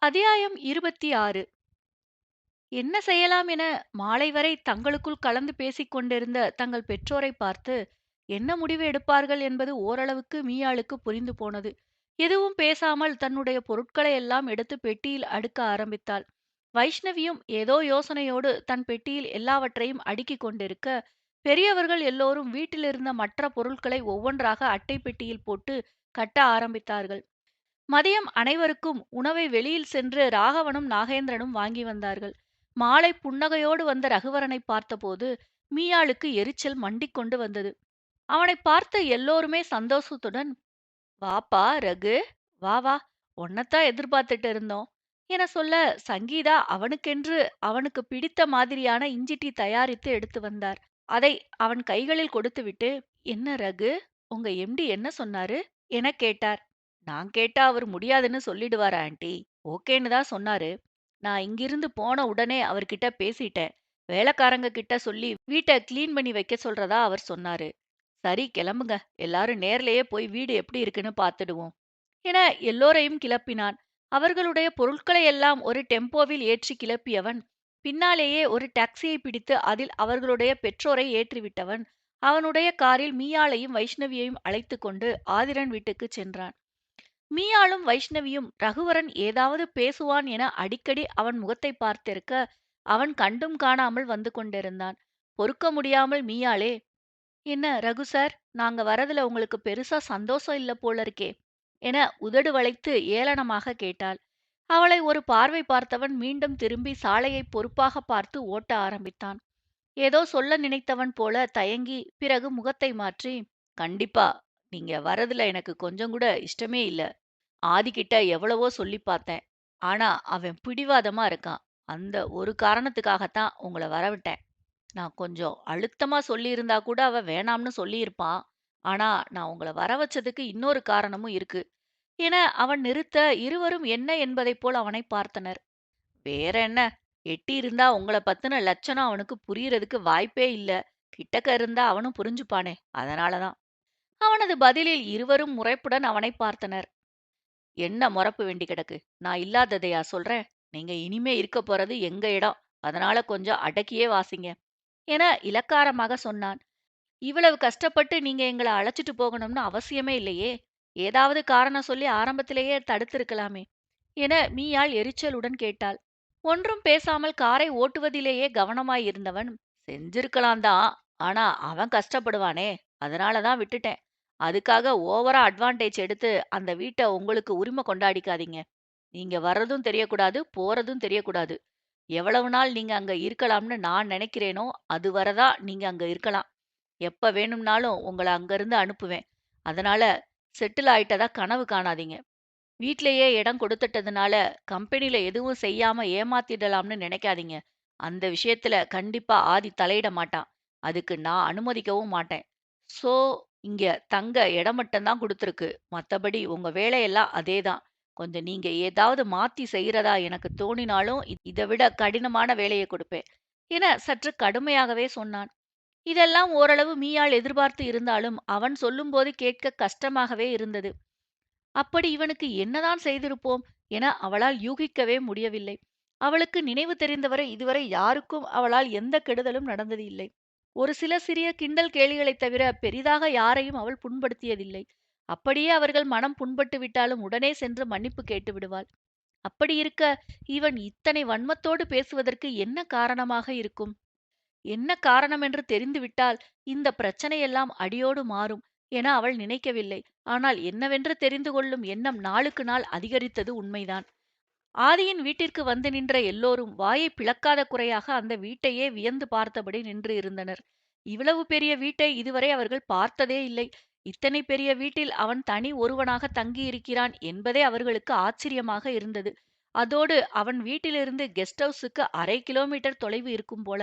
அத்தியாயம் 26. என்ன செய்யலாம் என மாலை வரை தங்களுக்குள் கலந்து பேசிக் கொண்டிருந்த தங்கள் பெற்றோரை பார்த்து என்ன முடிவு எடுப்பார்கள் என்பது ஓரளவுக்கு மீயாளுக்கு புரிந்து போனது. எதுவும் பேசாமல் தன்னுடைய பொருட்களை எல்லாம் எடுத்து பெட்டியில் அடுக்க ஆரம்பித்தாள். வைஷ்ணவியும் ஏதோ யோசனையோடு தன் பெட்டியில் எல்லாவற்றையும் அடுக்கிக் கொண்டிருக்க, பெரியவர்கள் எல்லோரும் வீட்டிலிருந்த மற்ற பொருட்களை ஒவ்வொன்றாக அட்டை பெட்டியில் போட்டு கட்ட ஆரம்பித்தார்கள். மதியம் அனைவருக்கும் உணவை வெளியில் சென்று ராகவனும் நாகேந்திரனும் வாங்கி வந்தார்கள். மாலை புன்னகையோடு வந்த ரகுவரனை பார்த்தபோது மீயாளுக்கு எரிச்சல் மண்டிக்கொண்டு வந்தது. அவனை பார்த்த எல்லோருமே சந்தோஷத்துடன், வாப்பா ரகு, வா வா, உன்னைத்தான் எதிர்பார்த்துட்டு இருந்தோம் என சொல்ல, சங்கீதா அவனுக்கென்று அவனுக்கு பிடித்த மாதிரியான இஞ்சி டீ தயாரித்து எடுத்து வந்தார். அதை அவன் கைகளில் கொடுத்துவிட்டு, என்ன ரகு, உங்க எம்டி என்ன சொன்னாரு என கேட்டார். நான் கேட்டா அவர் முடியாதுன்னு சொல்லிடுவாரா ஆண்டி? ஓகேன்னு தான் சொன்னாரு. நான் இங்கிருந்து போன உடனே அவர்கிட்ட பேசிட்டேன். வேலைக்காரங்க கிட்ட சொல்லி வீட்டை கிளீன் பண்ணி வைக்க சொல்றதா அவர் சொன்னாரு. சரி கிளம்புங்க, எல்லாரும் நேர்லயே போய் வீடு எப்படி இருக்குன்னு பார்த்துடுவோம் என எல்லோரையும் கிளப்பினான். அவர்களுடைய பொருட்களை எல்லாம் ஒரு டெம்போவில் ஏற்றி கிளப்பியவன், பின்னாலேயே ஒரு டாக்ஸியை பிடித்து அதில் அவர்களுடைய பெற்றோரை ஏற்றிவிட்டவன், அவனுடைய காரில் மீயாளையும் வைஷ்ணவியையும் அழைத்து கொண்டு ஆதிரன் வீட்டுக்கு சென்றான். மீயாளும் வைஷ்ணவியும் ரகுவரன் ஏதாவது பேசுவான் என அடிக்கடி அவன் முகத்தை பார்த்திருக்க, அவன் கண்டும் காணாமல் வந்து கொண்டிருந்தான். பொறுக்க முடியாமல் மீயாளே, என்ன ரகு சார், நாங்க வரதுல உங்களுக்கு பெருசா சந்தோஷம் இல்ல போல இருக்கே என உதடு வளைத்து ஏளனமாக கேட்டாள். அவளை ஒரு பார்வை பார்த்தவன் மீண்டும் திரும்பி சாலையை பொறுப்பாக பார்த்து ஓட்ட ஆரம்பித்தான். ஏதோ சொல்ல நினைத்தவன் போல தயங்கி பிறகு முகத்தை மாற்றி, கண்டிப்பா நீங்க வரதுல எனக்கு கொஞ்சம் கூட இஷ்டமே இல்ல. ஆதிக்கிட்ட எவ்வளவோ சொல்லி பார்த்தேன். ஆனா அவன் பிடிவாதமா இருக்கான். அந்த ஒரு காரணத்துக்காகத்தான் உங்கள வரவிட்டேன். நான் கொஞ்சம் அழுத்தமா சொல்லியிருந்தா கூட அவன் வேணாம்னு சொல்லியிருப்பான். ஆனா நான் உங்கள வர வச்சதுக்கு இன்னொரு காரணமும் இருக்கு என அவன் நிறுத்த, இருவரும் என்ன என்பதைப் போல் அவனை பார்த்தனர். வேற என்ன? எட்டி இருந்தா உங்கள பத்தின லட்சணம் அவனுக்கு புரியறதுக்கு வாய்ப்பே இல்ல. கிட்டக்க இருந்தா அவனும் புரிஞ்சுப்பானே. அதனாலதான். அவனது பதிலில் இருவரும் முறைப்புடன் அவனை பார்த்தனர். என்ன மொறப்பு வேண்டி கிடக்கு? நான் இல்லாததையா சொல்றேன்? நீங்க இனிமே இருக்க போறது எங்க இடம். அதனால கொஞ்சம் அடக்கியே வாசிங்க என இலக்காரமாக சொன்னான். இவ்வளவு கஷ்டப்பட்டு நீங்க எங்கள அழைச்சிட்டு போகணும்னு அவசியமே இல்லையே. ஏதாவது காரணம் சொல்லி ஆரம்பத்திலேயே தடுத்திருக்கலாமே என மீயாள் எரிச்சலுடன் கேட்டாள். ஒன்றும் பேசாமல் காரை ஓட்டுவதிலேயே கவனமாயிருந்தவன், செஞ்சிருக்கலாம் தான். ஆனா அவன் கஷ்டப்படுவானே, அதனால தான் விட்டுட்டேன். அதுக்காக ஓவரா அட்வான்டேஜ் எடுத்து அந்த வீட்டை உங்களுக்கு உரிமை கொண்டாடிக்காதீங்க. நீங்க வர்றதும் தெரியக்கூடாது, போறதும் தெரியக்கூடாது. எவ்வளவு நாள் நீங்க அங்க இருக்கலாம்னு நான் நினைக்கிறேனோ அது வரதான் நீங்க அங்க இருக்கலாம். எப்ப வேணும்னாலும் உங்கள அங்கிருந்து அனுப்புவேன். அதனால செட்டில் ஆயிட்டதா கனவு காணாதீங்க. வீட்லயே இடம் கொடுத்துட்டதுனால கம்பெனில எதுவும் செய்யாம ஏமாத்திடலாம்னு நினைக்காதீங்க. அந்த விஷயத்துல கண்டிப்பா ஆதி தலையிட மாட்டான். அதுக்கு நான் அனுமதிக்கவும் மாட்டேன். சோ, இங்க தங்க இடம் மட்டும் தான் குடுத்துருக்கு. மத்தபடி உங்க வேலையெல்லாம் அதேதான். கொஞ்சம் நீங்க ஏதாவது மாத்தி செய்யறதா எனக்கு தோணினாலும் இத விட கடினமான வேலைய கொடுப்பேன் என சற்று கடுமையாகவே சொன்னான். இதெல்லாம் ஓரளவு மீயாள் எதிர்பார்த்து இருந்தாலும் அவன் சொல்லும்போது கேட்க கஷ்டமாகவே இருந்தது. அப்படி இவனுக்கு என்னதான் செய்திருப்போம் என அவளால் யூகிக்கவே முடியவில்லை. அவளுக்கு நினைவு தெரிந்தவரை இதுவரை யாருக்கும் அவளால் எந்த கெடுதலும் நடந்தது இல்லை. ஒரு சில சிறிய கிண்டல் கேலிகளைத் தவிர பெரிதாக யாரையும் அவள் புண்படுத்தியதில்லை. அப்படியே அவர்கள் மனம் புண்பட்டு விட்டாலும் உடனே சென்று மன்னிப்பு கேட்டு விடுவாள். அப்படி இருக்க இவன் இத்தனை வன்மத்தோடு பேசுவதற்கு என்ன காரணமாக இருக்கும்? என்ன காரணம் என்று தெரிந்துவிட்டால் இந்த பிரச்சனையெல்லாம் அடியோடு மாறும் என அவள் நினைக்கவில்லை. ஆனால் என்னவென்று தெரிந்து கொள்ளும் எண்ணம் நாளுக்கு நாள் அதிகரித்தது உண்மைதான். ஆதியின் வீட்டிற்கு வந்து நின்ற எல்லோரும் வாயை பிளக்காத குறையாக அந்த வீட்டையே வியந்து பார்த்தபடி நின்று இருந்தனர். இவ்வளவு பெரிய வீட்டை இதுவரை அவர்கள் பார்த்ததே இல்லை. இத்தனை பெரிய வீட்டில் அவன் தனி ஒருவனாக தங்கியிருக்கிறான் என்பதே அவர்களுக்கு ஆச்சரியமாக இருந்தது. அதோடு அவன் வீட்டிலிருந்து கெஸ்ட் ஹவுஸுக்கு 1/2 கிலோமீட்டர் தொலைவு இருக்கும் போல.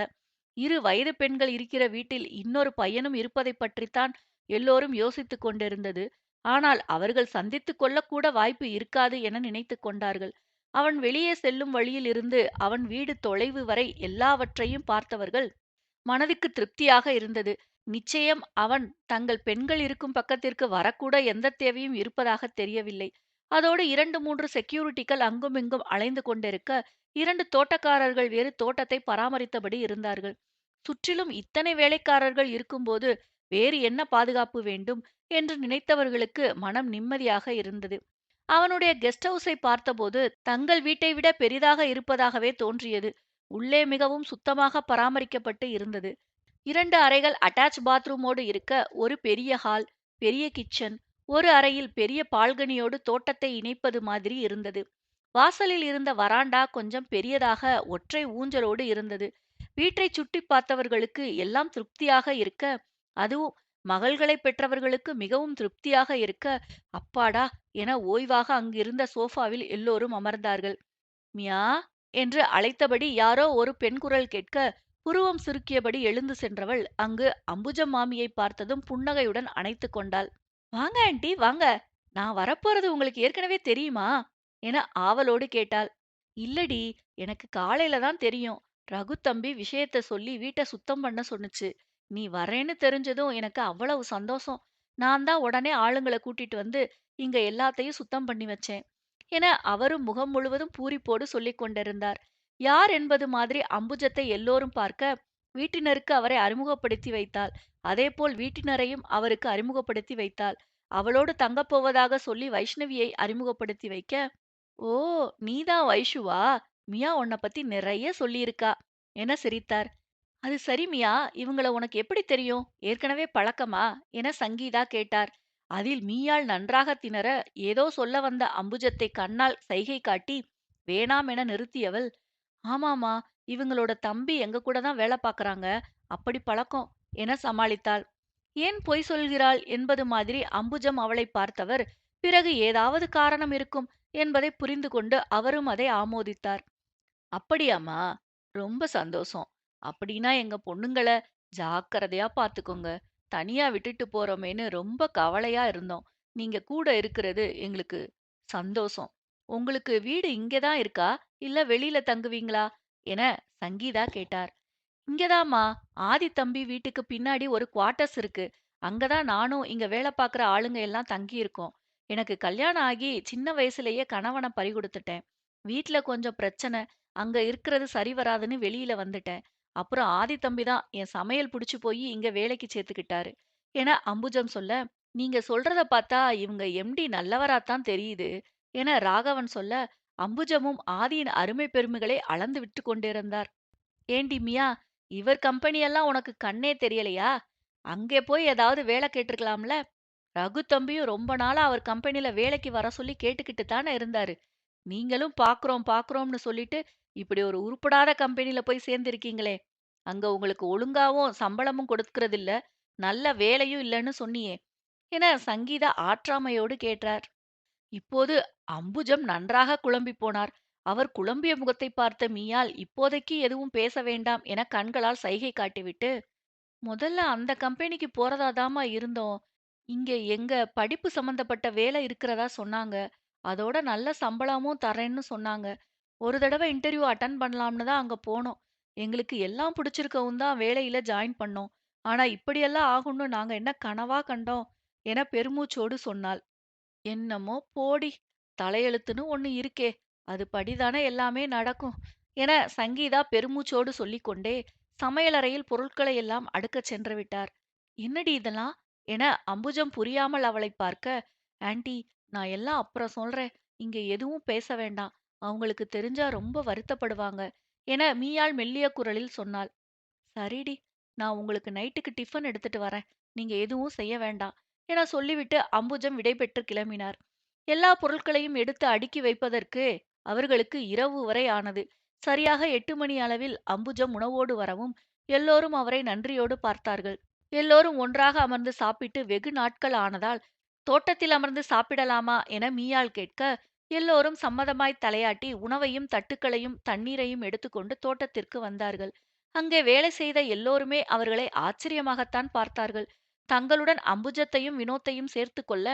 இரு வயது பெண்கள் இருக்கிற வீட்டில் இன்னொரு பையனும் இருப்பதைப் பற்றித்தான் எல்லோரும் யோசித்துக் கொண்டிருந்தது. ஆனால் அவர்கள் சந்தித்துக் கொள்ளக்கூட வாய்ப்பு இருக்காது என நினைத்துக் கொண்டார்கள். அவன் வெளியே செல்லும் வழியில் இருந்து அவன் வீடு தொலைவு வரை எல்லாவற்றையும் பார்த்தவர்கள் மனதுக்கு திருப்தியாக இருந்தது. நிச்சயம் அவன் தங்கள் பெண்கள் இருக்கும் பக்கத்திற்கு வரக்கூட எந்த தேவையும் இருப்பதாக தெரியவில்லை. அதோடு 2, 3 செக்யூரிட்டிகள் அங்கும் இங்கும் அலைந்து கொண்டிருக்க, 2 தோட்டக்காரர்கள் வேறு தோட்டத்தை பராமரித்தபடி இருந்தார்கள். சுற்றிலும் இத்தனை வேலைக்காரர்கள் இருக்கும்போது வேறு என்ன பாதுகாப்பு வேண்டும் என்று நினைத்தவர்களுக்கு மனம் நிம்மதியாக இருந்தது. அவனுடைய கெஸ்ட் ஹவுஸை பார்த்தபோது தங்கள் வீட்டை விட பெரிதாக இருப்பதாகவே தோன்றியது. உள்ளே மிகவும் சுத்தமாக பராமரிக்கப்பட்டு இருந்தது. 2 அறைகள் அட்டாச் பாத்ரூமோடு இருக்க, ஒரு பெரிய ஹால், பெரிய கிச்சன், ஒரு அறையில் பெரிய பால்கனியோடு தோட்டத்தை இணைப்பது மாதிரி இருந்தது. வாசலில் இருந்த வராண்டா கொஞ்சம் பெரியதாக ஒற்றை ஊஞ்சலோடு இருந்தது. வீட்டைச் சுற்றிப் பார்த்தவர்களுக்கு எல்லாம் திருப்தியாக இருக்க, அதுவும் மகள்களைப் பெற்றவர்களுக்கு மிகவும் திருப்தியாக இருக்க, அப்பாடா என ஓய்வாக அங்கிருந்த சோஃபாவில் எல்லோரும் அமர்ந்தார்கள். மியா என்று அழைத்தபடி யாரோ ஒரு பெண் குரல் கேட்க, புருவம் சுருக்கியபடி எழுந்து சென்றவள் அங்கு அம்புஜம் மாமியை பார்த்ததும் புன்னகையுடன் அணைத்துக் கொண்டாள். வாங்க ஆண்டி வாங்க. நான் வரப்போறது உங்களுக்கு ஏற்கனவே தெரியுமா என ஆவலோடு கேட்டாள். இல்லடி, எனக்கு காலையில தான் தெரியும். ரகு தம்பி விஷயத்த சொல்லி வீட்டை சுத்தம் பண்ண சொன்னுச்சு. நீ வரேன்னு தெரிஞ்சதும் எனக்கு அவ்வளவு சந்தோஷம். நான் தான் உடனே ஆளுங்களை கூட்டிட்டு வந்து இங்க எல்லாத்தையும் சுத்தம் பண்ணி வச்சேன் என அவரும் முகம் முழுவதும் பூரிப்போடு சொல்லிக் கொண்டிருந்தார். யார் என்பது மாதிரி அம்புஜத்தை எல்லோரும் பார்க்க, வீட்டினருக்கு அவரை அறிமுகப்படுத்தி வைத்தாள். அதேபோல் வீட்டினரையும் அவருக்கு அறிமுகப்படுத்தி வைத்தாள். அவளோடு தங்கப் போவதாக சொல்லி வைஷ்ணவியை அறிமுகப்படுத்தி வைக்க, ஓ, நீதான் வைஷுவா? மியா உன்னை பத்தி நிறைய சொல்லியிருக்கா என சிரித்தார். அது சரி மியா, இவங்கள உனக்கு எப்படி தெரியும்? ஏற்கனவே பழக்கமா என சங்கீதா கேட்டார். அதில் மீயாள் நன்றாக திணற, ஏதோ சொல்ல வந்த அம்புஜத்தை கண்ணால் சைகை காட்டி வேணாம் என நிறுத்தியவள், ஆமாமா, இவங்களோட தம்பி எங்க கூட தான் வேலை பார்க்கறாங்க. அப்படி பழக்கம் என சமாளித்தாள். ஏன் பொய் சொல்கிறாள் என்பது மாதிரி அம்புஜம் அவளை பார்த்தவர், பிறகு ஏதாவது காரணம் இருக்கும் என்பதை புரிந்து கொண்டு அவரும் அதை ஆமோதித்தார். அப்படியாம்மா? ரொம்ப சந்தோஷம். அப்படின்னா எங்க பொண்ணுங்கள ஜாக்கிரதையா பார்த்துக்கோங்க. தனியா விட்டுட்டு போறோமேன்னு ரொம்ப கவலையா இருந்தோம். நீங்க கூட இருக்கிறது எங்களுக்கு சந்தோஷம். உங்களுக்கு வீடு இங்கே தான் இருக்கா? இல்ல வெளியில தங்குவீங்களா? என சங்கீதா கேட்டார். இங்கதாம்மா, ஆதி தம்பி வீட்டுக்கு பின்னாடி ஒரு குவார்ட்டர்ஸ் இருக்கு. அங்கதான் நானும் இங்க வேலை பார்க்குற ஆளுங்க எல்லாம் தங்கி இருக்கோம். எனக்கு கல்யாணம் ஆகி சின்ன வயசுலயே கணவனை பறி கொடுத்துட்டேன். வீட்ல கொஞ்சம் பிரச்சனை, அங்க இருக்கிறது சரி வராதுன்னு வெளியில வந்துட்டேன். அப்புறம் ஆதி தம்பி தான் என் சமையல் புடிச்சு போய் இங்க வேலைக்கு சேர்த்துக்கிட்டாரு என அம்புஜம் சொல்ல, நீங்க சொல்றத பார்த்தா இவங்க எம்டி நல்லவராத்தான் தெரியுது என ராகவன் சொல்ல, அம்புஜமும் ஆதியின் அருமை பெருமைகளை அளந்து விட்டு கொண்டிருந்தார். ஏண்டி மியா, இவர் கம்பெனி எல்லாம் உனக்கு கண்ணே தெரியலையா? அங்கே போய் ஏதாவது வேலை கேட்டிருக்கலாம்ல. ரகு தம்பியும் ரொம்ப நாளா அவர் கம்பெனில வேலைக்கு வர சொல்லி கேட்டுக்கிட்டு தானே இருந்தாரு. நீங்களும் பாக்குறோம் பாக்குறோம்னு சொல்லிட்டு இப்படி ஒரு உருப்படாத கம்பெனில போய் சேர்ந்திருக்கீங்களே. அங்க உங்களுக்கு ஒழுங்காவும் சம்பளமும் கொடுக்கறதில்ல, நல்ல வேலையும் இல்லைன்னு சொன்னியே என சங்கீதா ஆற்றாமையோடு கேட்டார். இப்போது அம்புஜம் நன்றாக குழம்பிப் போனார். அவர் குழம்பிய முகத்தை பார்த்த மீயாள் இப்போதைக்கு எதுவும் பேச வேண்டாம் என கண்களால் சைகை காட்டிவிட்டு, முதல்ல அந்த கம்பெனிக்கு போறதாதாம்மா இருந்தோம். இங்க எங்க படிப்பு சம்பந்தப்பட்ட வேலை இருக்கிறதா சொன்னாங்க. அதோட நல்ல சம்பளமும் தரேன்னு சொன்னாங்க. ஒரு தடவை இன்டர்வியூ அட்டெண்ட் பண்ணலாம்னு தான் அங்க போனோம். எங்களுக்கு எல்லாம் பிடிச்சிருக்கவும் தான் வேலையில ஜாயின் பண்ணோம். ஆனா இப்படியெல்லாம் ஆகும்னு நாங்க என்ன கனவா கண்டோம் என பெருமூச்சோடு சொன்னாள். என்னமோ போடி! தலையெழுத்துன்னு ஒண்ணு இருக்கே! அது படிதானே எல்லாமே நடக்கும் என சங்கீதா பெருமூச்சோடு சொல்லிக்கொண்டே சமையலறையில் பொருட்களை எல்லாம் அடுக்கச் சென்று விட்டார். என்னடி இதெல்லாம் என அம்புஜம் புரியாமல் அவளைப் பார்க்க, ஆன்ட்டி, நான் எல்லாம் அப்புறம் சொல்றேன். இங்க எதுவும் பேச வேண்டாம். அவங்களுக்கு தெரிஞ்சா ரொம்ப வருத்தப்படுவாங்க என மீயாள் மெல்லிய குரலில் சொன்னாள். சரிடி, நான் உங்களுக்கு நைட்டுக்கு டிஃபன் எடுத்துட்டு வரேன். நீங்க எதுவும் செய்ய வேண்டாம் என சொல்லிவிட்டு அம்புஜம் விடைபெற்று கிளம்பினார். எல்லா பொருட்களையும் எடுத்து அடுக்கி வைப்பதற்கு அவர்களுக்கு இரவு வரை ஆனது. சரியாக 8 மணி அளவில் அம்புஜம் உணவோடு வரவும் எல்லோரும் அவரை நன்றியோடு பார்த்தார்கள். எல்லோரும் ஒன்றாக அமர்ந்து சாப்பிட்டு வெகு நாட்கள் ஆனதால் தோட்டத்தில் அமர்ந்து சாப்பிடலாமா என மீயாள் கேட்க, எல்லோரும் சம்மதமாய் தலையாட்டி உணவையும் தட்டுக்களையும் தண்ணீரையும் எடுத்துக்கொண்டு தோட்டத்திற்கு வந்தார்கள். அங்கே வேலை செய்த எல்லோருமே அவர்களை ஆச்சரியமாகத்தான் பார்த்தார்கள். தங்களுடன் அம்புஜத்தையும் வினோத்தையும் சேர்த்து கொள்ள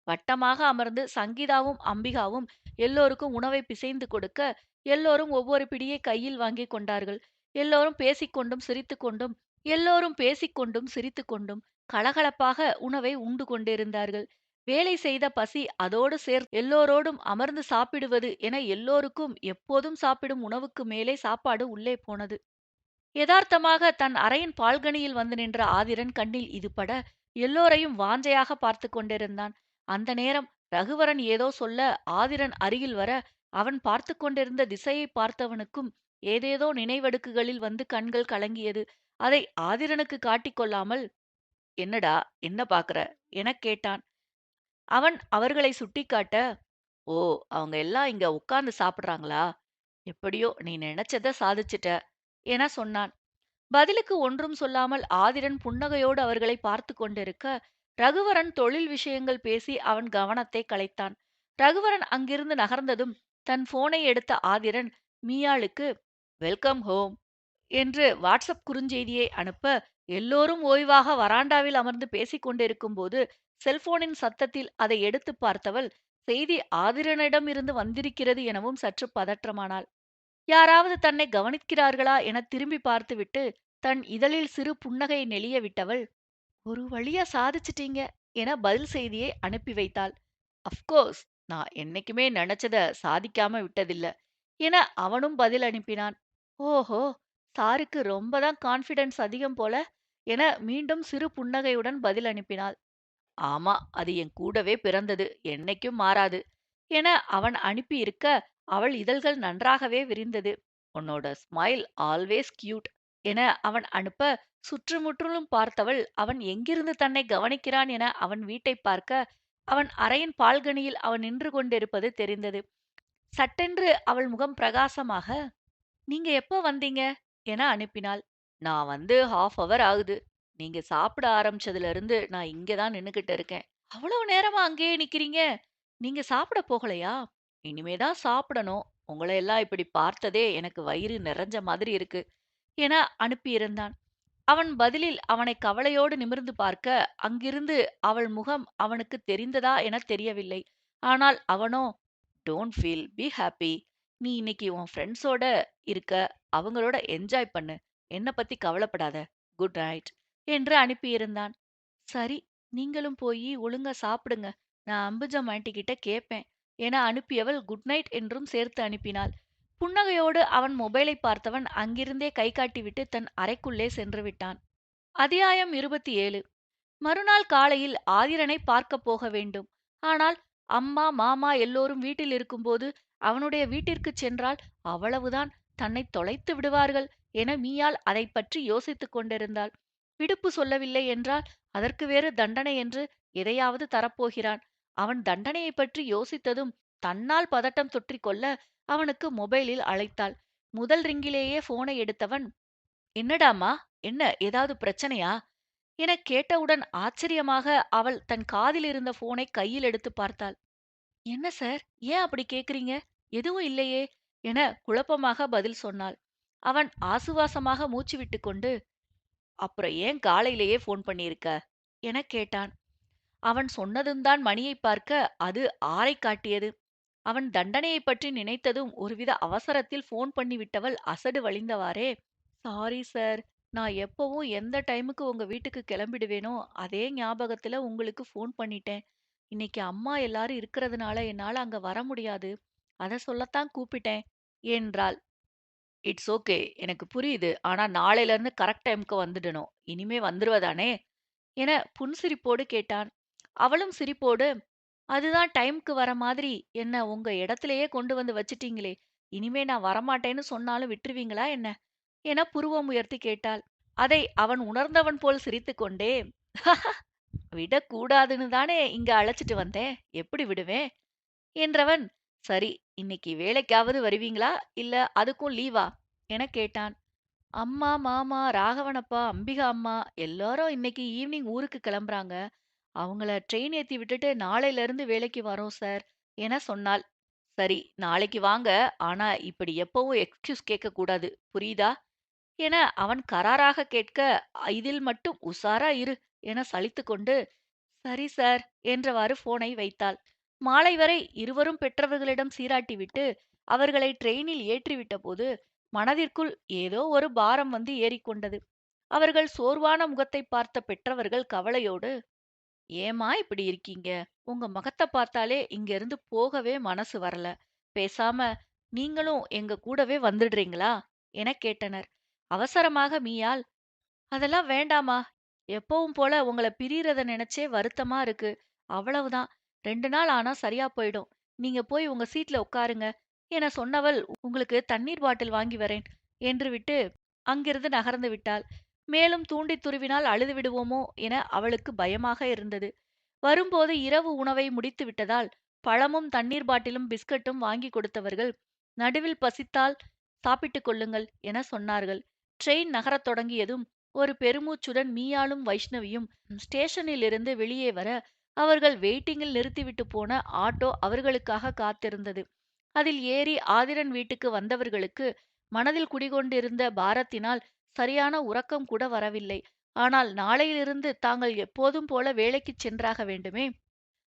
வட்டமாக அமர்ந்து சங்கீதாவும் அம்பிகாவும் எல்லோருக்கும் உணவை பிசைந்து கொடுக்க, எல்லோரும் ஒவ்வொரு பிடியை கையில் வாங்கிக் கொண்டார்கள். எல்லோரும் பேசிக்கொண்டும் சிரித்துக்கொண்டும் எல்லோரும் பேசிக்கொண்டும் சிரித்துக்கொண்டும் கலகலப்பாக உணவை உண்டு கொண்டிருந்தார்கள். வேலை செய்த பசி அதோடு சேர்த்து எல்லோரோடும் அமர்ந்து சாப்பிடுவது என எல்லோருக்கும் எப்போதும் சாப்பிடும் உணவுக்கு மேலே சாப்பாடு உள்ளே போனது. யதார்த்தமாக தன் அறையின் பால்கனியில் வந்து நின்ற ஆதிரன் கண்ணில் இது பட எல்லோரையும் வாஞ்சையாக பார்த்து கொண்டிருந்தான். அந்த நேரம் ரகுவரன் ஏதோ சொல்ல ஆதிரன் அருகில் வர அவன் பார்த்து கொண்டிருந்த திசையை பார்த்தவனுக்கும் ஏதேதோ நினைவடுக்குகளில் வந்து கண்கள் கலங்கியது. அதை ஆதிரனுக்கு காட்டிக் கொள்ளாமல், "என்னடா, என்ன பாக்குற?" எனக் கேட்டான். அவன் அவர்களை சுட்டிக்காட்ட, "ஓ, அவங்க எல்லாம் இங்க உட்கார்ந்து சாப்பிடுறாங்களா? எப்படியோ நீ நினைச்சத சாதிச்சிட்ட" என சொன்னான். பதிலுக்கு ஒன்றும் சொல்லாமல் ஆதிரன் புன்னகையோடு அவர்களை பார்த்து கொண்டிருக்க, ரகுவரன் தொழில் விஷயங்கள் பேசி அவன் கவனத்தை கலைத்தான். ரகுவரன் அங்கிருந்து நகர்ந்ததும் தன் போனை எடுத்த ஆதிரன் மீயாளுக்கு வெல்கம் ஹோம் என்று வாட்ஸ்அப் குறுஞ்செய்தியை அனுப்ப, எல்லோரும் ஓய்வாக வராண்டாவில் அமர்ந்து பேசிக் கொண்டிருக்கும்போது செல்போனின் சத்தத்தில் அதை எடுத்துப் பார்த்தவள், செய்தி ஆதிரனிடமிருந்து வந்திருக்கிறது எனவும் சற்று பதற்றமானாள். யாராவது தன்னை கவனிக்கிறார்களா என திரும்பி பார்த்துவிட்டு தன் இதழில் சிறு புன்னகையை நெளிய விட்டவள், "ஒரு வழியா சாதிச்சிட்டீங்க" என பதில் செய்தியை அனுப்பி வைத்தாள். "அஃப்கோர்ஸ், நான் என்னைக்குமே நினைச்சத சாதிக்காம விட்டதில்ல" என அவனும் பதில் அனுப்பினான். "ஓஹோ, சாருக்கு ரொம்ப தான் கான்ஃபிடன்ஸ் அதிகம் போல" என மீண்டும் சிறு புன்னகையுடன் பதில் அனுப்பினாள். "ஆமா, அது என் கூடவே பிறந்தது, என்னைக்கும் மாறாது" என அவன் அனுப்பியிருக்க, அவள் இதழ்கள் நன்றாகவே விரிந்தது. "உன்னோட ஸ்மைல் ஆல்வேஸ் கியூட்" என அவன் அனுப்ப, சுற்றுமுற்றிலும் பார்த்தவள் அவன் எங்கிருந்து தன்னை கவனிக்கிறான் என அவன் வீட்டைப் பார்க்க, அவன் அறையின் பால்கனியில் அவன் நின்று கொண்டிருப்பது தெரிந்தது. சட்டென்று அவள் முகம் பிரகாசமாக, "நீங்க எப்போ வந்தீங்க?" என அனுப்பினாள். "நான் வந்து ஹாஃப் ஹவர் ஆகுது. நீங்க சாப்பிட ஆரம்பிச்சதுல இருந்து நான் இங்க தான் நின்னுகிட்டு இருக்கேன்." "அவ்வளவு நேரமா அங்கேயே நிக்கிறீங்க? நீங்க சாப்பிட போகலையா?" "இனிமே தான் சாப்பிடணும். உங்களை எல்லாம் இப்படி பார்த்ததே எனக்கு வயிறு நிறைஞ்ச மாதிரி இருக்கு" என அனுப்பியிருந்தான். அவன் பதிலில் அவனை கவலையோடு நிமிர்ந்து பார்க்க, அங்கிருந்து அவள் முகம் அவனுக்கு தெரிந்ததா என தெரியவில்லை. ஆனால் அவனோ, "டோன்ட் ஃபீல், பி ஹாப்பி. நீ இன்னைக்கு உன் ஃப்ரெண்ட்ஸோட இருக்க, அவங்களோட என்ஜாய் பண்ணு. என்ன பத்தி கவலைப்படாத. குட் நைட்" என்று அனுப்பியிருந்தான். "சரி, நீங்களும் போயி ஒழுங்கா சாப்பிடுங்க. நான் அம்புஜம் ஆண்டி கிட்ட கேட்பேன்" என அனுப்பியவள் குட் நைட் என்றும் சேர்த்து அனுப்பினாள். புன்னகையோடு அவன் மொபைலை பார்த்தவன் அங்கிருந்தே கை காட்டிவிட்டு தன் அறைக்குள்ளே சென்று விட்டான். அத்தியாயம் 27. மறுநாள் காலையில் ஆதிரனை பார்க்கப் போக வேண்டும். ஆனால் அம்மா, மாமா எல்லோரும் வீட்டில் இருக்கும்போது அவனுடைய வீட்டிற்குச் சென்றால் அவ்வளவுதான், தன்னை தொலைத்து விடுவார்கள் என மீயாள் அதைப் பற்றி யோசித்துக் கொண்டிருந்தாள். விடுப்பு சொல்லவில்லை என்றால் அதற்கு வேறு தண்டனை என்று எதையாவது தரப்போகிறான். அவன் தண்டனையைப் பற்றி யோசித்ததும் தன்னால் பதட்டம் தொற்றிக்கொள்ள அவனுக்கு மொபைலில் அழைத்தாள். முதல் ரிங்கிலேயே போனை எடுத்தவன், "என்னடாம்மா, என்ன ஏதாவது பிரச்சனையா?" எனக் கேட்டவுடன் ஆச்சரியமாக அவள் தன் காதில் இருந்த போனை கையில் எடுத்துப் பார்த்தாள். "என்ன சார், ஏன் அப்படி கேக்குறீங்க? எதுவும் இல்லையே" என குழப்பமாக பதில் சொன்னாள். அவன் ஆசுவாசமாக மூச்சு விட்டுக்கொண்டு, "அப்புறம் ஏன் காலையிலேயே போன் பண்ணியிருக்க?" எனக் கேட்டான். அவன் சொன்னதும்தான் மணியைப் பார்க்க அது 6ஐக் காட்டியது. அவன் தண்டனையைப் பற்றி நினைத்ததும் ஒருவித அவசரத்தில் போன் பண்ணி விட்டவள் அசடு வழிந்தவாறே, "சாரி சார், நான் எப்பவும் எந்த டைமுக்கு உங்க வீட்டுக்கு கிளம்பிடுவேனோ அதே ஞாபகத்துல உங்களுக்கு ஃபோன் பண்ணிட்டேன். இன்னைக்கு அம்மா எல்லாரும் இருக்கிறதுனால என்னால அங்க வர முடியாது. அத சொல்லத்தான் கூப்பிட்டேன்" என்றாள். "It's okay. எனக்கு புரியுது. ஆனா நாளையில இருந்து கரெக்ட் டைம்க்கு வந்துடணும். இனிமே வந்துருவ தானே?" என புன்சிரிப்போடு கேட்டான். அவளும் சிரிப்போடு, "அதுதான் டைம்க்கு வர மாதிரி என்ன உங்க இடத்திலேயே கொண்டு வந்து வச்சுட்டீங்களே. இனிமே நான் வரமாட்டேன்னு சொன்னாலும் விட்டுருவீங்களா என்ன?" என புருவம் உயர்த்தி கேட்டாள். அதை அவன் உணர்ந்தவன் போல் சிரித்துக்கொண்டே, "விடக்கூடாதுன்னு தானே இங்க அழைச்சிட்டு வந்தேன். எப்படி விடுவேன்?" என்றவன், "சரி, இன்னைக்கு வேலைக்காவது வருவீங்களா? இல்ல அதுக்கும் லீவா?" எனக் கேட்டான். "அம்மா, மாமா, ராகவனப்பா, அம்பிகா அம்மா எல்லாரும் இன்னைக்கு ஈவினிங் ஊருக்கு கிளம்புறாங்க. அவங்கள ட்ரெயின் ஏத்தி விட்டுட்டு நாளையில இருந்து வேலைக்கு வரோம் சார்" என சொன்னாள். "சரி, நாளைக்கு வாங்க. ஆனா இப்படி எப்பவும் எக்ஸ்கியூஸ் கேட்கக் கூடாது. புரியுதா?" என அவன் கராராக கேட்க, "இதில் மட்டும் உசாரா இரு" என சலித்துக்கொண்டு, "சரி சார்" என்றவாறு போனை வைத்தாள். மாலை வரை இருவரும் பெற்றவர்களிடம் சீராட்டிவிட்டு அவர்களை ட்ரெயினில் ஏற்றிவிட்டபோது மனதிற்குள் ஏதோ ஒரு பாரம் வந்து ஏறிக்கொண்டது. அவர்கள் சோர்வான முகத்தை பார்த்த பெற்றவர்கள் கவலையோடு, ஏம்மா இப்படி இருக்கீங்க? உங்க முகத்த பார்த்தாலே இங்க இருந்து போகவே மனசு வரல. பேசாம நீங்களும் எங்க கூடவே வந்துடுறீங்களா? எனக் கேட்டனர். அவசரமாக மீயாள், அதெல்லாம் வேண்டாம்மா. எப்பவும் போல உங்கள பிரியறத நினைச்சே வருத்தமா இருக்கு. அவ்வளவுதான். 2 நாள் ஆனா சரியா போயிடும். நீங்க போய் உங்க சீட்ல உட்காருங்க என சொன்னவள், உங்களுக்கு தண்ணீர் பாட்டில் வாங்கி வரேன் என்று விட்டு அங்கிருந்து நகர்ந்து விட்டாள். மேலும் தூண்டித் துருவினால் அழுது விடுவோமோ என அவளுக்கு பயமாக இருந்தது. வரும்போது இரவு உணவை முடித்து விட்டதால் பழமும் தண்ணீர் பாட்டிலும் பிஸ்கட்டும் வாங்கி கொடுத்தவர்கள், நடுவில் பசித்தால் சாப்பிட்டுக் கொள்ளுங்கள் என சொன்னார்கள். ட்ரெயின் நகரத் தொடங்கியதும் ஒரு பெருமூச்சுடன் மீயாளும் வைஷ்ணவியும் ஸ்டேஷனில் இருந்து வெளியே வர, அவர்கள் வெயிட்டிங்கில் நிறுத்திவிட்டு போன ஆட்டோ அவர்களுக்காக காத்திருந்தது. அதில் ஏறி ஆதிரன் வீட்டுக்கு வந்தவர்களுக்கு மனதில் குடிகொண்டிருந்த பாரத்தினால் சரியான உறக்கம் கூட வரவில்லை. ஆனால் நாளையிலிருந்து தாங்கள் எப்போதும் போல வேலைக்குச் சென்றாக வேண்டுமே.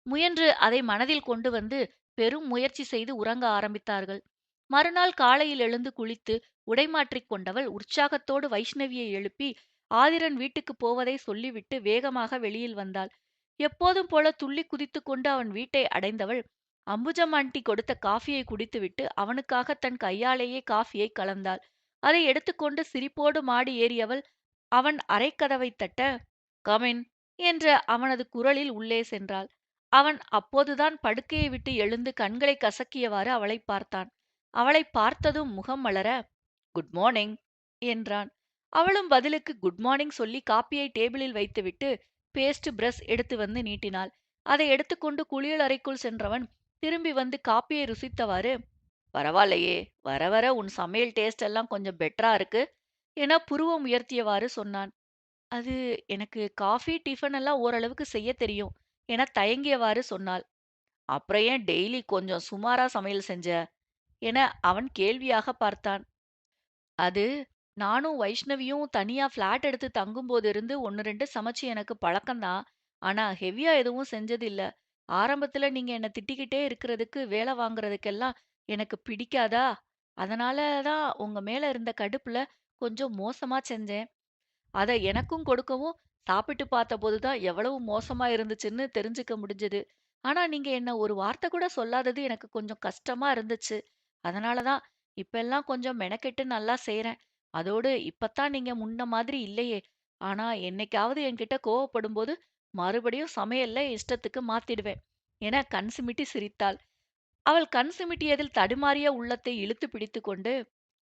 முயன்று அதை மனதில் கொண்டு வந்து பெரும் முயற்சி செய்து உறங்க ஆரம்பித்தார்கள். மறுநாள் காலையில் எழுந்து குளித்து உடை மாற்றிக் கொண்டவள் உற்சாகத்தோடு வைஷ்ணவியை எழுப்பி ஆதிரன் வீட்டுக்குப் போவதை சொல்லிவிட்டு வேகமாக வெளியில் வந்தாள். எப்போதும் போல துள்ளி குதித்துக் கொண்டு அவன் வீட்டை அடைந்தவள், அம்புஜம் ஆண்டி கொடுத்த காஃபியை குடித்துவிட்டு அவனுக்காக தன் கையாலேயே காஃபியை கலந்தாள். அதை எடுத்துக்கொண்டு சிரிப்போடு மாடி ஏறியவள் அவன் அறைக்கதவைத் தட்ட, கமின் என்ற அவனது குரலில் உள்ளே சென்றாள். அவன் அப்போதுதான் படுக்கையை விட்டு எழுந்து கண்களைக் கசக்கியவாறு அவளைப் பார்த்தான். அவளைப் பார்த்ததும் முகம் மலர, குட் மார்னிங் என்றான். அவளும் பதிலுக்கு குட் மார்னிங் சொல்லி காப்பியை டேபிளில் வைத்துவிட்டு பேஸ்ட் பிரஷ் எடுத்து வந்து நீட்டினாள். அதை எடுத்துக்கொண்டு குளியலறைக்குள் சென்றவன் திரும்பி வந்து காப்பியை ருசித்தவாறு, பரவாயில்லையே, வர வர உன் சமையல் டேஸ்ட் எல்லாம் கொஞ்சம் பெட்டரா இருக்கு என புருவம் உயர்த்தியவாறு சொன்னான். அது எனக்கு காஃபி, டிஃபன் எல்லாம் ஓரளவுக்கு செய்யத் தெரியும் என தயங்கியவாறு சொன்னாள். அப்புறம் ஏன் டெய்லி கொஞ்சம் சுமாரா சமையல் செஞ்ச என அவன் கேள்வியாக பார்த்தான். அது நானும் வைஷ்ணவியும் தனியா ஃப்ளாட் எடுத்து தங்கும்போதிருந்து 1, 2 சமைச்சு எனக்கு பழக்கம்தான். ஆனா ஹெவியா எதுவும் செஞ்சது இல்ல. ஆரம்பத்துல நீங்க என்ன திட்டிக்கிட்டே இருக்கிறதுக்கு, வேலை வாங்குறதுக்கெல்லாம் எனக்கு பிடிக்காதா? அதனால தான் உங்க மேல இருந்த கடுப்புல கொஞ்சம் மோசமா செஞ்சேன். அத எனக்கும் கொடுக்கவும், சாப்பிட்டு பார்த்தபோது தான் எவ்வளவு மோசமா இருந்துச்சுன்னு தெரிஞ்சுக்க முடிஞ்சது. ஆனா நீங்க என்ன ஒரு வார்த்தை கூட சொல்லாதது எனக்கு கொஞ்சம் கஷ்டமா இருந்துச்சு. அதனால தான் இப்ப எல்லாம் கொஞ்சம் மெனக்கெட்டு நல்லா செய்றேன். அதோடு இப்பத்தான் நீங்க முன்ன மாதிரி இல்லையே. ஆனா என்னைக்காவது என்கிட்ட கோவப்படும்போது மறுபடியும் சமையல்ல இஷ்டத்துக்கு மாத்திடுவேன் என கண் சிமிட்டி சிரித்தாள். அவள் கண் சிமிட்டியதில் தடுமாறிய உள்ளத்தை இழுத்து பிடித்துக்கொண்டு,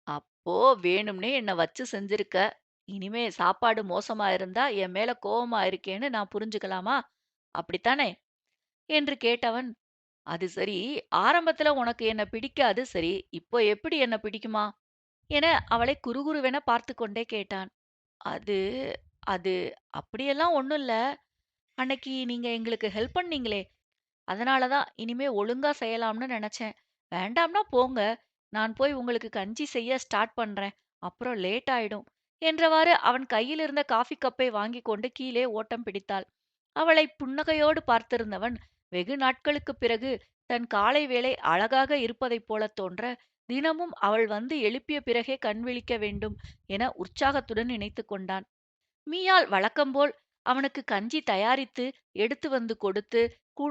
அப்போ வேணும்னே என்ன வச்சு செஞ்சிருக்க. இனிமே சாப்பாடு மோசமா இருந்தா என் மேல கோவமா இருக்கேன்னு நான் புரிஞ்சுக்கலாமா? அப்படித்தானே? என்று கேட்டவன், அது சரி, ஆரம்பத்துல உனக்கு என்ன பிடிக்காது சரி, இப்போ எப்படி என்ன பிடிக்குமா? என அவளை குறுகுறுவென பார்த்துக் கொண்டே கேட்டான். அது அது அப்படியெல்லாம் ஒண்ணும் இல்ல. அன்னைக்கு நீங்க எங்களுக்கு ஹெல்ப் பண்ணீங்களே, அதனால தான் இனிமே ஒழுங்கா செய்யலாம்னு நெனச்சேன். வேண்டாம்னா போங்க. நான் போய் உங்களுக்கு கஞ்சி செய்ய ஸ்டார்ட் பண்றேன். அப்புறம் லேட் ஆயிடும். என்றவாறு அவன் கையில் இருந்த காஃபி கப்பை வாங்கிக் கொண்டு கீழே ஓட்டம் பிடித்தாள். அவளை புன்னகையோடு பார்த்திருந்தவன் வெகு நாட்களுக்குப் பிறகு தன் காலை வேளை அழகாக இருப்பதைப் போலத் தோன்ற, தினமும் அவள் வந்து எழுப்பிய பிறகே கண் விழிக்க வேண்டும் என உற்சாகத்துடன் நினைத்துக் கொண்டான். மீயாள் வழக்கம்போல் அவனுக்கு கஞ்சி தயாரித்து எடுத்து வந்து கொடுத்து கு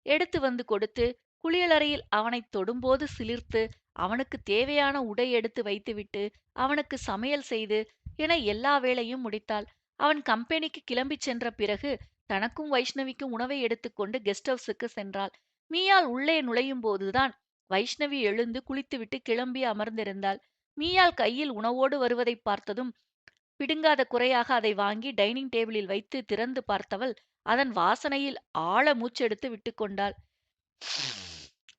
எடுத்து வந்து கொடுத்து குளியலறையில் அவனைத் தொடும்போது சிலிர்த்து அவனுக்கு தேவையான உடை எடுத்து வைத்துவிட்டு அவனுக்கு சமையல் செய்து என எல்லா வேலையும் முடித்தாள். அவன் கம்பெனிக்கு கிளம்பிச் சென்ற பிறகு தனக்கும் வைஷ்ணவிக்கும் உணவை எடுத்துக்கொண்டு கெஸ்ட் ஹவுஸுக்கு சென்றாள். மீயாள் உள்ளே நுழையும் போதுதான் வைஷ்ணவி எழுந்து குளித்துவிட்டு கிளம்பி அமர்ந்திருந்தாள். மீயாள் கையில் உணவோடு வருவதைப் பார்த்ததும் பிடுங்காத குறையாக அதை வாங்கி டைனிங் டேபிளில் வைத்து திறந்து பார்த்தவள் அதன் வாசனையில் ஆழ மூச்செடுத்து விட்டுக்கொண்டாள்.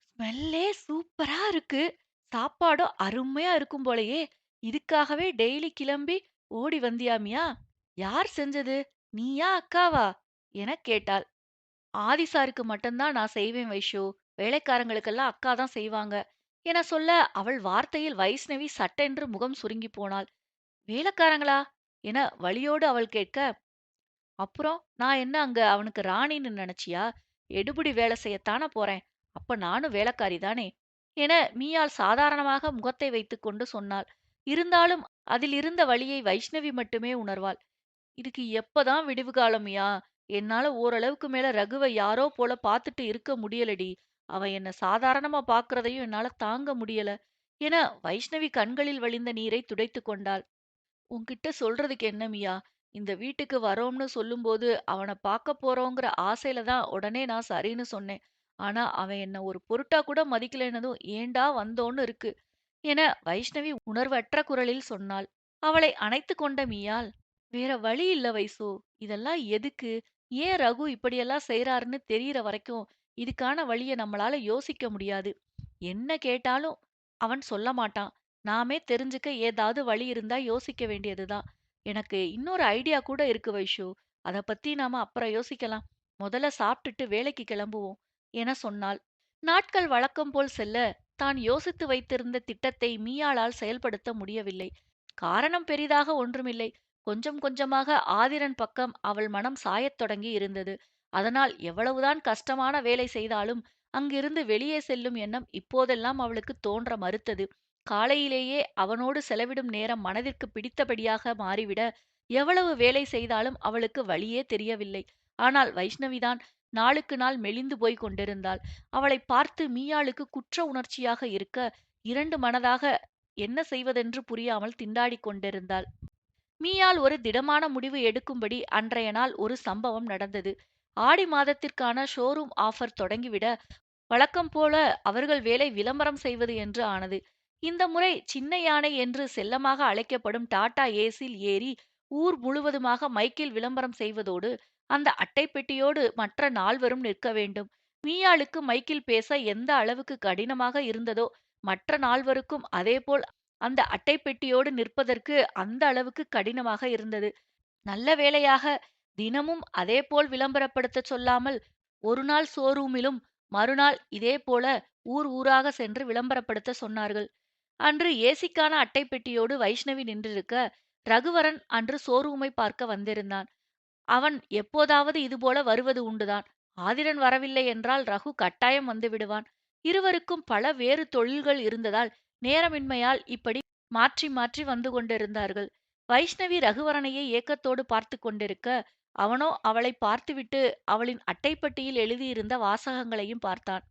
ஸ்மெல்லே சூப்பரா இருக்கு. சாப்பாடும் அருமையா இருக்கும் போலயே. இதுக்காகவே டெய்லி கிளம்பி ஓடி வந்தியாமியா? யார் செஞ்சது? நீயா அக்காவா? எனக் கேட்டாள். ஆதி சாருக்கு மட்டும்தான் நான் செய்வேன் வைஷு. வேலைக்காரங்களுக்கெல்லாம் அக்கா தான் செய்வாங்க என சொல்ல அவள் வார்த்தையில் வைஷ்ணவி சட்டென்று முகம் சுருங்கிப் போனாள். வேலைக்காரங்களா? என வலியோடு அவள் கேட்க, அப்புறம் நான் என்ன அங்க அவனுக்கு ராணின்னு நினைச்சியா? எடுபிடி வேலை செய்யத்தானே போறேன். அப்ப நானும் வேலைக்காரி தானே என மீயாள் சாதாரணமாக முகத்தை வைத்துக்கொண்டு சொன்னாள். இருந்தாலும் அதில் இருந்த வலியை வைஷ்ணவி மட்டுமே உணர்வாள். இதுக்கு எப்பதான் விடிவு காலமியா? என்னால ஓரளவுக்கு மேல ரகுவ யாரோ போல பாத்துட்டு இருக்க முடியலடி. அவன் என்ன சாதாரணமா பாக்குறதையும் என்னால தாங்க முடியல என வைஷ்ணவி கண்களில் வழிந்த நீரை துடைத்துக் கொண்டாள். உன்கிட்ட சொல்றதுக்கு என்ன மியா? இந்த வீட்டுக்கு வரோம்னு சொல்லும்போது அவன பாக்க போறோங்கிற ஆசையில தான் உடனே நான் சரின்னு சொன்னேன். ஆனா அவன் என்ன ஒரு பொருட்டா கூட மதிக்கலைன்னதும் ஏன்டா வந்தோன்னு இருக்கு என வைஷ்ணவி உணர்வற்ற குரலில் சொன்னாள். அவளை அணைத்துக் கொண்ட மீயாள், வேற வழி இல்ல வைசு. இதெல்லாம் எதுக்கு? ஏன் ரகு இப்படியெல்லாம் செய்றாருன்னு தெரியற வரைக்கும் இதுக்கான வழிய நம்மளால யோசிக்க முடியாது. என்ன கேட்டாலும் அவன் சொல்ல மாட்டான். நாமே தெரிஞ்சுக்க ஏதாவது வழி இருந்தா யோசிக்க வேண்டியதுதான். எனக்கு இன்னொரு ஐடியா கூட இருக்கு வைஷு. அத பத்தி நாம அப்புறம் யோசிக்கலாம். முதல்ல சாப்பிட்டுட்டு வேலைக்கு கிளம்புவோம் என சொன்னாள். நாட்கள் வழக்கம் போல் செல்ல தான் யோசித்து வைத்திருந்த திட்டத்தை மீயாளால் செயல்படுத்த முடியவில்லை. காரணம் பெரிதாக ஒன்றுமில்லை. கொஞ்சம் கொஞ்சமாக ஆதிரன் பக்கம் அவள் மனம் சாயத் தொடங்கி இருந்தது. அதனால் எவ்வளவுதான் கஷ்டமான வேலை செய்தாலும் அங்கிருந்து வெளியே செல்லும் எண்ணம் இப்போதெல்லாம் அவளுக்கு தோன்ற மறுத்தது. காலையிலேயே அவனோடு செலவிடும் நேரம் மனதிற்கு பிடித்தபடியாக மாறிவிட எவ்வளவு வேலை செய்தாலும் அவளுக்கு வழியே தெரியவில்லை. ஆனால் வைஷ்ணவிதான் நாளுக்கு நாள் மெலிந்து போய் கொண்டிருந்தாள். அவளை பார்த்து மீயாளுக்கு குற்ற உணர்ச்சியாக இருக்க இரண்டு மனதாக என்ன செய்வதென்று புரியாமல் திண்டாடிக் கொண்டிருந்தாள். மீயாள் ஒரு திடமான முடிவு எடுக்கும்படி அன்றைய நாள் ஒரு சம்பவம் நடந்தது. ஆடி மாதத்திற்கான ஷோரூம் ஆஃபர் தொடங்கிவிட வழக்கம் போல அவர்கள் வேலை விளம்பரம் செய்வது என்று ஆனது. இந்த முறை சின்ன யானை என்று செல்லமாக அழைக்கப்படும் டாடா ஏஸில் ஏறி ஊர் முழுவதுமாக மைக்கில் விளம்பரம் செய்வதோடு அந்த அட்டை பெட்டியோடு மற்ற நால்வரும் நிற்க வேண்டும். மீயாளுக்கு மைக்கில் பேச எந்த அளவுக்கு கடினமாக இருந்ததோ மற்ற நால்வருக்கும் அதேபோல் அந்த அட்டை பெட்டியோடு நிற்பதற்கு அந்த அளவுக்கு கடினமாக இருந்தது. நல்ல வேளையாக தினமும் அதேபோல் விளம்பரப்படுத்தச் சொல்லாமல் ஒரு நாள் ஷோரூமிலும் மறுநாள் இதேபோல ஊர் ஊராக சென்று விளம்பரப்படுத்த சொன்னார்கள். அன்று ஏசிக்கான அட்டை பெட்டியோடு வைஷ்ணவி நின்றிருக்க ரகுவரன் அன்று ஷோரூமை பார்க்க வந்திருந்தான். அவன் எப்போதாவது இதுபோல வருவது உண்டுதான். ஆதிரன் வரவில்லை என்றால் ரகு கட்டாயம் வந்து விடுவான். இருவருக்கும் பல வேறு தொழில்கள் இருந்ததால் நேரமின்மையால் இப்படி மாற்றி மாற்றி வந்து கொண்டிருந்தார்கள். வைஷ்ணவி ரகுவரனையே ஏக்கத்தோடு பார்த்து கொண்டிருக்க அவனோ அவளை பார்த்துவிட்டு அவளின் அட்டைப்பட்டியில் எழுதியிருந்த வாசகங்களையும் பார்த்தான்.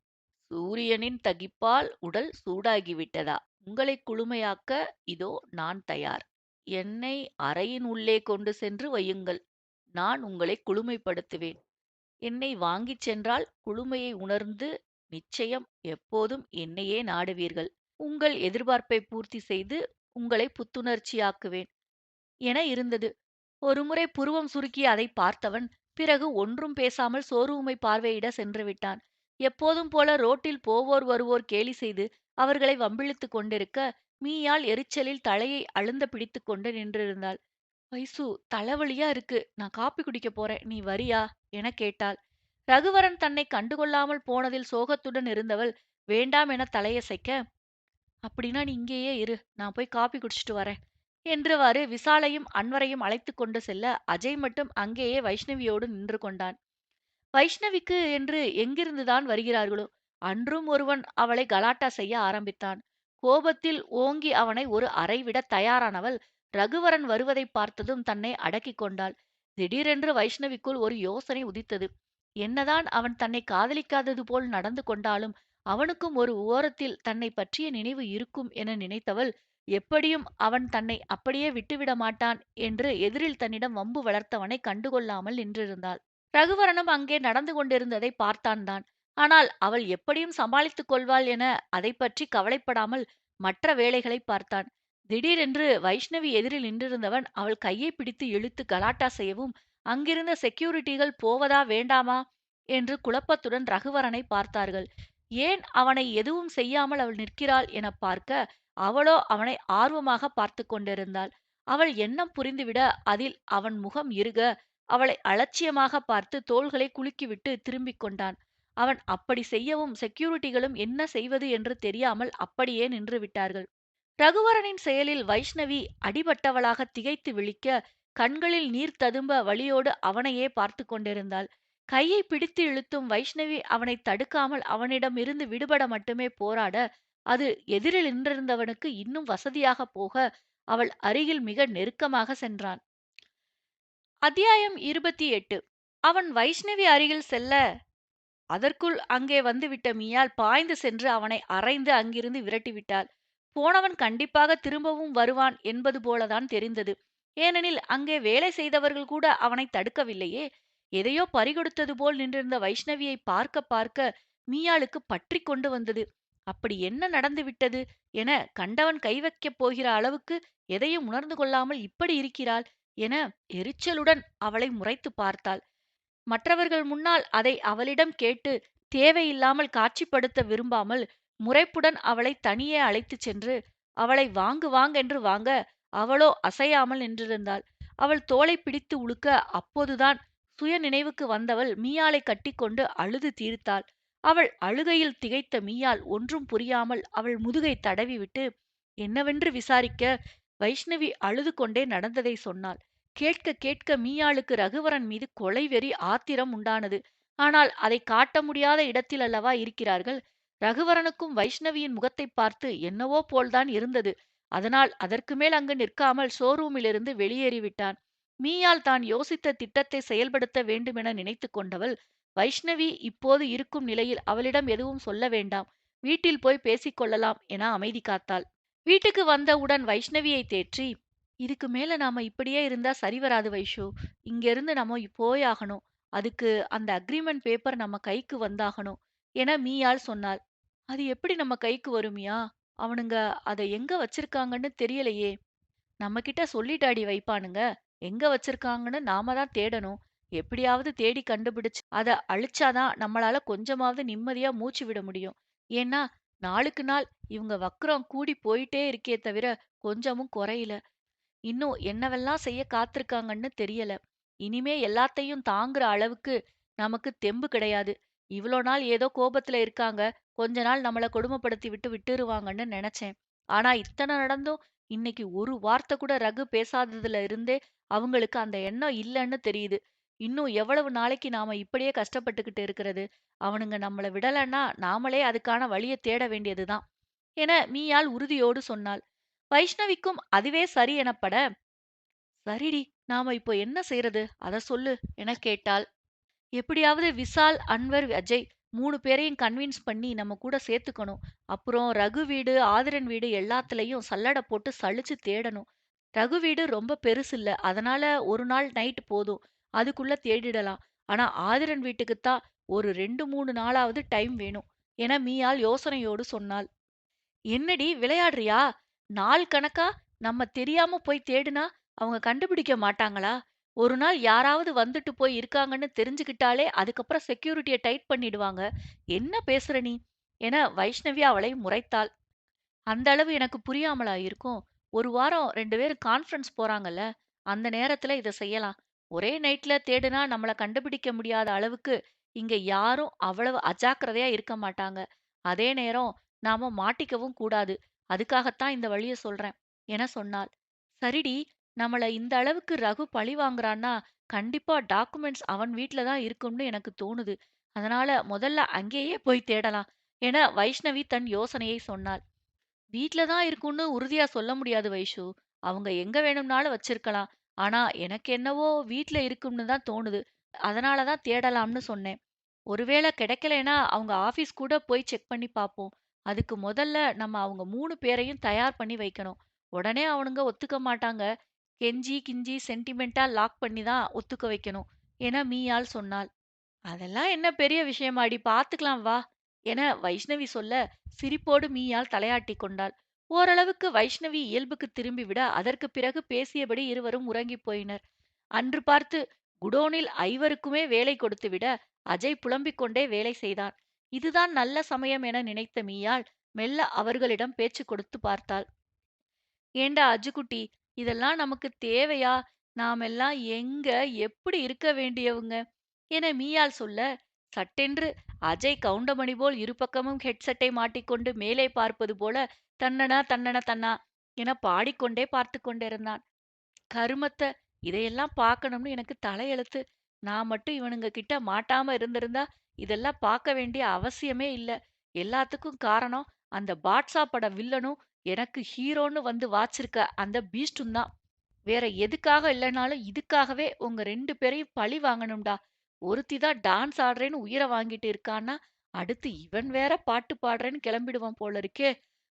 சூரியனின் தகிப்பால் உடல் சூடாகிவிட்டதா? உங்களை குளுமையாக்க இதோ நான் தயார். என்னை அறையின் உள்ளே கொண்டு சென்று வையுங்கள். நான் உங்களை குளுமைப்படுத்துவேன். என்னை வாங்கிச் சென்றால் குளுமையை உணர்ந்து நிச்சயம் எப்போதும் என்னையே நாடுவீர்கள். உங்கள் எதிர்பார்ப்பை பூர்த்தி செய்து உங்களை புத்துணர்ச்சியாக்குவேன் என இருந்தது. ஒருமுறை புருவம் சுருக்கி அதை பார்த்தவன் பிறகு ஒன்றும் பேசாமல் ஷோரூமை பார்வையிட சென்று விட்டான். எப்போதும் போல ரோட்டில் போவோர் வருவோர் கேலி செய்து அவர்களை வம்பிழுத்துக் கொண்டிருக்க மீயாள் எரிச்சலில் தலையை அழுந்த பிடித்துக் கொண்டு நின்றிருந்தாள். வைசு, தலைவலியா இருக்கு. நான் காப்பி குடிக்க போறேன். நீ வரியா என கேட்டாள். ரகுவரன் தன்னை கண்டுகொள்ளாமல் போனதில் சோகத்துடன் இருந்தவள் வேண்டாம் என தலையசைக்க, அப்படின்னா நீ இங்கேயே இரு. நான் போய் காப்பி குடிச்சிட்டு வரேன் என்றவாறு விசாலையும் அன்வரையும் அழைத்துக் கொண்டு செல்ல அஜய் மட்டும் அங்கேயே வைஷ்ணவியோடு நின்று கொண்டான். வைஷ்ணவிக்கு என்று எங்கிருந்துதான் வருகிறார்களோ? அன்றும் ஒருவன் அவளை கலாட்டா செய்ய ஆரம்பித்தான். கோபத்தில் ஓங்கி அவனை ஒரு அறை விட தயாரானவள் ரகுவரன் வருவதை பார்த்ததும் தன்னை அடக்கிக் கொண்டாள். திடீரென்று வைஷ்ணவிக்குள் ஒரு யோசனை உதித்தது. என்னதான் அவன் தன்னை காதலிக்காதது போல் நடந்து கொண்டாலும் அவனுக்கும் ஒரு ஓரத்தில் தன்னை பற்றிய நினைவு இருக்கும் என நினைத்தவள் எப்படியும் அவன் தன்னை அப்படியே விட்டுவிட மாட்டான் என்று எதிரில் தன்னிடம் வம்பு வளர்த்தவனை கண்டுகொள்ளாமல் நின்றிருந்தாள். ரகுவரனும் அங்கே நடந்து கொண்டிருந்ததை பார்த்தான். ஆனால் அவள் எப்படியும் சமாளித்துக் கொள்வாள் என அதை பற்றி கவலைப்படாமல் மற்ற வேலைகளை பார்த்தான். திடீரென்று வைஷ்ணவி எதிரில் நின்றிருந்தவன் அவள் கையை பிடித்து இழுத்து கலாட்டா செய்யவும் அங்கிருந்த செக்யூரிட்டிகள் போவதா வேண்டாமா என்று குழப்பத்துடன் ரகுவரனை பார்த்தார்கள். ஏன் அவனை எதுவும் செய்யாமல் அவள் நிற்கிறாள் என பார்க்க அவளோ அவனை ஆர்வமாக பார்த்து கொண்டிருந்தாள். அவள் எண்ணம் புரிந்துவிட அதில் அவன் முகம் இறுக அவளை அலட்சியமாக பார்த்து தோள்களை குலுக்கிவிட்டு திரும்பிக் கொண்டான். அவன் அப்படி செய்யவும் செக்யூரிட்டிகளும் என்ன செய்வது என்று தெரியாமல் அப்படியே நின்று விட்டார்கள். ரகுவரனின் செயலில் வைஷ்ணவி அடிபட்டவளாக திகைத்து விழிக்க கண்களில் நீர் ததும்ப வழியோடு அவனையே பார்த்து கொண்டிருந்தாள். கையை பிடித்து இழுத்தும் வைஷ்ணவி அவனை தடுக்காமல் அவனிடம் இருந்து விடுபட மட்டுமே போராட அது எதிரில் நின்றிருந்தவனுக்கு இன்னும் வசதியாக போக அவள் அருகில் மிக நெருக்கமாக சென்றான். அத்தியாயம் 28. அவன் வைஷ்ணவி அருகில் செல்ல, அதற்குள் அங்கே வந்துவிட்ட மீயாள் பாய்ந்து சென்று அவனை அறைந்து அங்கிருந்து விரட்டிவிட்டாள். போனவன் கண்டிப்பாக திரும்பவும் வருவான் என்பது போலதான் தெரிந்தது. ஏனெனில் அங்கே வேலை செய்தவர்கள் கூட அவனை தடுக்கவில்லையே. எதையோ பறிகொடுத்தது போல் நின்றிருந்த வைஷ்ணவியை பார்க்க பார்க்க மீயாளுக்கு பற்றிக் கொண்டு வந்தது. அப்படி என்ன நடந்துவிட்டது என கண்டவன் கை வைக்கப் போகிற அளவுக்கு எதையும் உணர்ந்து கொள்ளாமல் இப்படி இருக்கிறாள் என எரிச்சலுடன் அவளை முறைத்து பார்த்தாள். மற்றவர்கள் முன்னால் அதை அவளிடம் கேட்டு தேவையில்லாமல் காட்சிப்படுத்த விரும்பாமல் முறைப்புடன் அவளை தனியே அழைத்துச் சென்று அவளை வாங்கு வாங்கென்று வாங்க, அவளோ அசையாமல் நின்றிருந்தாள். அவள் தோளை பிடித்து உலுக்க அப்போதுதான் சுய நினைவுக்கு வந்தவள் மீயாளை கட்டிக்கொண்டு அழுது தீர்த்தாள். அவள் அழுகையில் திகைத்த மீயாள் ஒன்றும் புரியாமல் அவள் முதுகை தடவிவிட்டு என்னவென்று விசாரிக்க, வைஷ்ணவி அழுது கொண்டே நடந்ததை சொன்னாள். கேட்க கேட்க மீயாளுக்கு ரகுவரன் மீது கொலைவெறி ஆத்திரம் உண்டானது. ஆனால் அதை காட்ட முடியாத இடத்தில் அல்லவா இருக்கிறார்கள். ரகுவரனுக்கும் வைஷ்ணவியின் முகத்தைப் பார்த்து என்னவோ போல்தான் இருந்தது. அதனால் அதற்கு மேல் அங்கு நிற்காமல் ஷோரூமிலிருந்து வெளியேறிவிட்டான். மீயாள் தான் யோசித்த திட்டத்தை செயல்படுத்த வேண்டுமென நினைத்து கொண்டவள், வைஷ்ணவி இப்போது இருக்கும் நிலையில் அவளிடம் எதுவும் சொல்ல வேண்டாம், வீட்டில் போய் பேசிக் கொள்ளலாம் என அமைதி காத்தாள். வீட்டுக்கு வந்தவுடன் வைஷ்ணவியை தேற்றி, இதுக்கு மேல நாம இப்படியே இருந்தா சரி வராது வைஷு. இங்கிருந்து நம்ம போயாகணும். அதுக்கு அந்த அக்ரிமெண்ட் பேப்பர் நம்ம கைக்கு வந்தாகணும் என மீயாள் சொன்னாள். அது எப்படி நம்ம கைக்கு வருமியா? அவனுங்க அதை எங்க வச்சிருக்காங்கன்னு தெரியலையே. நம்ம கிட்ட சொல்லிட்டாடி வைப்பானுங்க. எங்க வச்சிருக்காங்கன்னு நாம தான் தேடணும். எப்படியாவது தேடி கண்டுபிடிச்சு அத அழிச்சாதான் நம்மளால கொஞ்சமாவது நிம்மதியா மூச்சு விட முடியும். ஏன்னா நாளுக்கு நாள் இவங்க வக்ரம் கூடி போயிட்டே இருக்கே தவிர கொஞ்சமும் குறையல. இன்னும் என்னவெல்லாம் செய்ய காத்திருக்காங்கன்னு தெரியல. இனிமே எல்லாத்தையும் தாங்குற அளவுக்கு நமக்கு தெம்பு கிடையாது. இவ்ளோ நாள் ஏதோ கோபத்துல இருக்காங்க. கொஞ்ச நாள் நம்மள கொடுமைப்படுத்தி விட்டு விட்டுருவாங்கன்னு நெனச்சேன். ஆனா இத்தன நடந்தும் இன்னைக்கு ஒரு வார்த்தை கூட ரகு பேசாததுல இருந்தே அவங்களுக்கு அந்த எண்ணம் இல்லன்னு தெரியுது. இன்னும் எவ்வளவு நாளைக்கு நாம இப்படியே கஷ்டப்பட்டுக்கிட்டு இருக்கிறது? அவனுங்க நம்மள விடலன்னா நாமளே அதுக்கான வழிய தேட வேண்டியதுதான் என மீயாள் உறுதியோடு சொன்னாள். வைஷ்ணவிக்கும் அதுவே சரி எனப்பட, சரிடி, நாம இப்போ என்ன செய்றது அத சொல்லு என கேட்டாள். எப்படியாவது விஷால், அன்வர், அஜய் 3 பேரையும் கன்வின்ஸ் பண்ணி நம்ம கூட சேர்த்துக்கணும். அப்புறம் ரகு வீடு, ஆதிரன் வீடு எல்லாத்துலயும் சல்லடை போட்டு சலிச்சு தேடணும். ரகு வீடு ரொம்ப பெருசில்ல. அதனால ஒரு நாள் நைட் போதும். அதுக்குள்ள தேடிடலாம். ஆனா ஆதிரன் வீட்டுக்குத்தான் ஒரு 2, 3 நாளாவது டைம் வேணும் என மீயாள் யோசனையோடு சொன்னாள். என்னடி விளையாடுறியா? நாள் கணக்கா நம்ம தெரியாம போய் தேடுனா அவங்க கண்டுபிடிக்க மாட்டாங்களா? ஒரு நாள் யாராவது வந்துட்டு போய் இருக்காங்கன்னு தெரிஞ்சுக்கிட்டாலே அதுக்கப்புறம் செக்யூரிட்டிய டைட் பண்ணிடுவாங்க. என்ன பேசுற நீ? என வைஷ்ணவி அவளை முறைத்தாள். அந்த அளவு எனக்கு புரியாமலா இருக்கும்? ஒரு வாரம் 2 பேரும் கான்ஃபரன்ஸ் போறாங்கல்ல, அந்த நேரத்துல இத செய்யலாம். ஒரே நைட்ல தேடுனா நம்மள கண்டுபிடிக்க முடியாத அளவுக்கு இங்க யாரும் அவ்வளவு அஜாக்கிரதையா இருக்க மாட்டாங்க. அதே நேரம் நாம மாட்டிக்கவும் கூடாது. அதுக்காகத்தான் இந்த வழிய சொல்றேன் என சொன்னாள். சரிடி, நம்மள இந்த அளவுக்கு ரகு பழி வாங்குறான்னா கண்டிப்பா டாக்குமெண்ட்ஸ் அவன் வீட்ல தான் இருக்கும்னு எனக்கு தோணுது. அதனால முதல்ல அங்கேயே போய் தேடலாம் என வைஷ்ணவி தன் யோசனையை சொன்னாள். வீட்ல தான் இருக்கும்னு உறுதியா சொல்ல முடியாது வைஷு. அவங்க எங்க வேணும்னாலும் வச்சிருக்கலாம். ஆனா எனக்கு என்னவோ வீட்ல இருக்கும்னு தான் தோணுது. அதனால தான் தேடலாம்னு சொன்னேன். ஒருவேளை கிடைக்கலைன்னா அவங்க ஆபீஸ் கூட போய் செக் பண்ணி பார்ப்போம். அதுக்கு முதல்ல நம்ம அவங்க 3 பேரையும் தயார் பண்ணி வைக்கணும். உடனே அவனுங்க ஒத்துக்க மாட்டாங்க. கெஞ்சி கிஞ்சி சென்டிமெண்டா லாக் பண்ணி தான் ஒத்துக்க வைக்கணும் என மீயாள் சொன்னாள். அதெல்லாம் என்ன பெரிய விஷயமாடி, பார்த்துக்கலாம் வா என வைஷ்ணவி சொல்ல, சிரிப்போடு மீயாள் தலையாட்டிக் கொண்டாள். ஓரளவுக்கு வைஷ்ணவி இயல்புக்கு திரும்பிவிட அதற்கு பிறகு பேசியபடி இருவரும் உறங்கிப் போயினர். அன்று பார்த்து குடோனில் ஐவருக்குமே வேலை கொடுத்துவிட அஜய் புலம்பிக் கொண்டே வேலை செய்தான். இதுதான் நல்ல சமயம் என நினைத்த மீயாள் மெல்ல அவர்களிடம் பேச்சு கொடுத்து பார்த்தாள். ஏண்டா அஜுகுட்டி, இதெல்லாம் நமக்கு தேவையா? நாமெல்லாம் எங்க எப்படி இருக்க வேண்டியவங்க என மீயாள் சொல்ல, சட்டென்று அஜய் கவுண்டமணி போல் இருபக்கமும் ஹெட்செட்டை மாட்டிக்கொண்டு மேலே பார்ப்பது போல தன்னனா தன்னன தன்னா என பாடிக்கொண்டே பார்த்து கொண்டிருந்தான். கருமத்த, இதையெல்லாம் பார்க்கணும்னு எனக்கு தலையெழுத்து. நான் மட்டும் இவனுங்க கிட்ட மாட்டாம இருந்திருந்தா இதெல்லாம் பார்க்க வேண்டிய அவசியமே இல்ல. எல்லாத்துக்கும் காரணம் அந்த பாட்ஷா பட வில்லனும் எனக்கு ஹீரோன்னு வந்து வாச்சிருக்க அந்த பீஸ்டும் தான். வேற எதுக்காக இல்லைனாலும் இதுக்காகவே உங்க 2 பேரையும் பழி வாங்கணும்டா. ஒருத்தி தான் டான்ஸ் ஆடுறேன்னு உயிர வாங்கிட்டு இருக்கான்னா, அடுத்து இவன் வேற பாட்டு பாடுறேன்னு கிளம்பிடுவான் போல இருக்கே!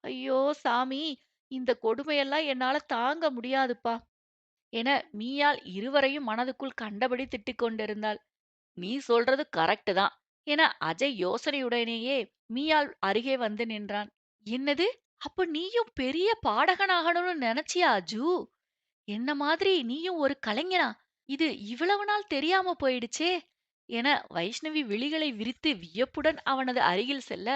ஐயோ சாமி! இந்த கொடுமையெல்லாம் என்னால தாங்க முடியாதுப்பா! என மீயாள் இருவரையும் மனதுக்குள் கண்டபடி திட்டிக் கொண்டிருந்தாள். நீ சொல்றது கரெக்ட் தான் என அஜய் யோசனையுடனேயே மீயாள் அருகே வந்து நின்றான். என்னது? அப்ப நீயும் பெரிய பாடகனாகணும்னு நினைச்சியா அஜு? என்ன மாதிரி நீயும் ஒரு கலைஞனா? இது இவ்வளவு நாள் தெரியாம போயிடுச்சே! என வைஷ்ணவி விழிகளை விரித்து வியப்புடன் அவனது அருகில் செல்ல,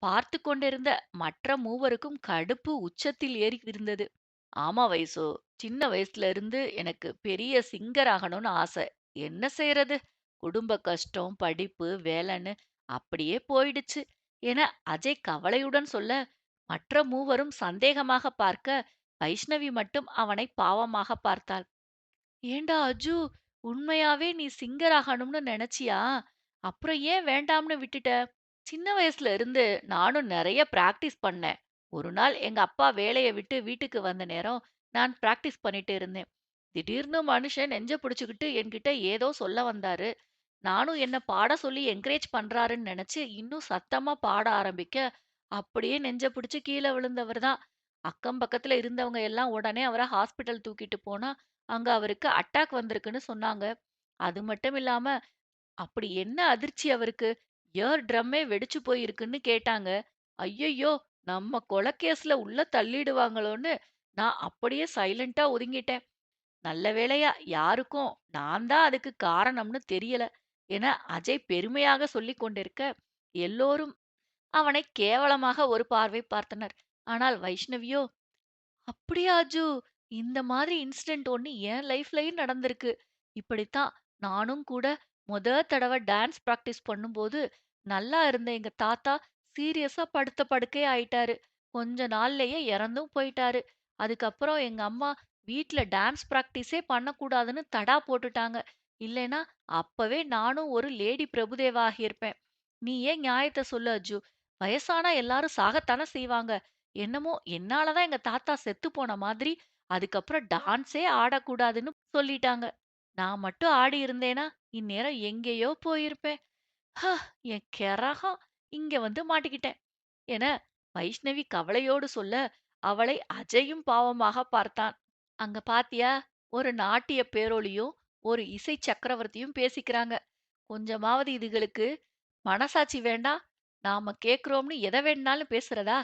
பார்த்து கொண்டிருந்த மற்ற மூவருக்கும் கடுப்பு உச்சத்தில் ஏறி இருந்தது. ஆமா வைசு, சின்ன வயசுல இருந்து எனக்கு பெரிய சிங்கர் ஆகணும்னு ஆசை. என்ன செய்யறது? குடும்ப கஷ்டம், படிப்பு, வேலைன்னு அப்படியே போயிடுச்சு என அஜய் கவலையுடன் சொல்ல, மற்ற மூவரும் சந்தேகமாக பார்க்க, வைஷ்ணவி மட்டும் அவனை பாவமாக பார்த்தாள். ஏண்டா அஜு, உண்மையாவே நீ சிங்கர் ஆகணும்னு நினைச்சியா? அப்புறம் ஏன் வேண்டாம்னு விட்டுட்ட? சின்ன வயசுல இருந்து நானும் நிறைய பிராக்டிஸ் பண்ணேன். ஒரு நாள் எங்க அப்பா வேலைய விட்டு வீட்டுக்கு வந்த நேரம் நான் பிராக்டிஸ் பண்ணிட்டு இருந்தேன். திடீர்னு மனுஷன் நெஞ்ச பிடிச்சுக்கிட்டு என்கிட்ட ஏதோ சொல்ல வந்தாரு. நானும் என்ன பாட சொல்லி என்கரேஜ் பண்றாருன்னு நினைச்சு இன்னும் சத்தமா பாட ஆரம்பிக்க, அப்படியே நெஞ்ச பிடிச்சு கீழ விழுந்தவர் தான். அக்கம் பக்கத்துல இருந்தவங்க எல்லாம் உடனே அவர ஹாஸ்பிட்டல் தூக்கிட்டு போனா, அங்க அவருக்கு அட்டாக் வந்திருக்குன்னு சொன்னாங்க. அது மட்டும் இல்லாம, அப்படி என்ன அதிர்ச்சி அவருக்கு? இயர் ட்ரம்மே வெடிச்சு போயிருக்குன்னு கேட்டாங்க. ஐயையோ! நம்ம கொலை கேஸ்ல உள்ள தள்ளிடுவாங்களோன்னு நான் அப்படியே சைலண்டா ஒதுங்கிட்டேன். நல்ல வேளையா யாருக்கும் நான் தான் அதுக்கு காரணம்னு தெரியல என அஜய் பெருமையாக சொல்லிக் கொண்டிருக்க, எல்லோரும் அவனை கேவலமாக ஒரு பார்வை பார்த்தனர். ஆனால் வைஷ்ணவியோ, அப்படியா அஜு? இந்த மாதிரி இன்சிடென்ட் ஒண்ணு என் லைஃப்லயும் நடந்திருக்கு. இப்படித்தான் நானும் கூட தடவ டான்ஸ் பிராக்டிஸ் பண்ணும்போது, நல்லா இருந்த எங்க தாத்தா சீரியஸா படுத்த படுக்கை ஆயிட்டாரு. கொஞ்ச நாள்லயே இறந்தும் போயிட்டாரு. அதுக்கப்புறம் எங்க அம்மா வீட்ல டான்ஸ் பிராக்டிஸே பண்ணக்கூடாதுன்னு தடா போட்டுட்டாங்க. இல்லைன்னா அப்பவே நானும் ஒரு லேடி பிரபுதேவா ஆகியிருப்பேன். நீ ஏன் நியாயத்த சொல்லு அஜு. வயசானா எல்லாரும் சாகத்தானே செய்வாங்க. என்னமோ என்னால தான் எங்க தாத்தா செத்து போன மாதிரி, அதுக்கப்புறம் டான்ஸே ஆடக்கூடாதுன்னு சொல்லிட்டாங்க. நான் மட்டும் ஆடி இருந்தேனா, இந்நேரம் எங்கேயோ போயிருப்பேன். ஹ! என் கெரகம் இங்க வந்து மாட்டிக்கிட்டேன் என வைஷ்ணவி கவலையோடு சொல்ல, அவளை அஜயும் பாவமாக பார்த்தான். அங்க பாத்தியா? ஒரு நாட்டிய பேரொளியும், ஒரு இசை சக்கரவர்த்தியும் பேசிக்கிறாங்க. கொஞ்சமாவது இதுகளுக்கு மனசாட்சி வேண்டாம்? நாம கேக்குறோம்னு எத வேணும்னாலும் பேசுறதா?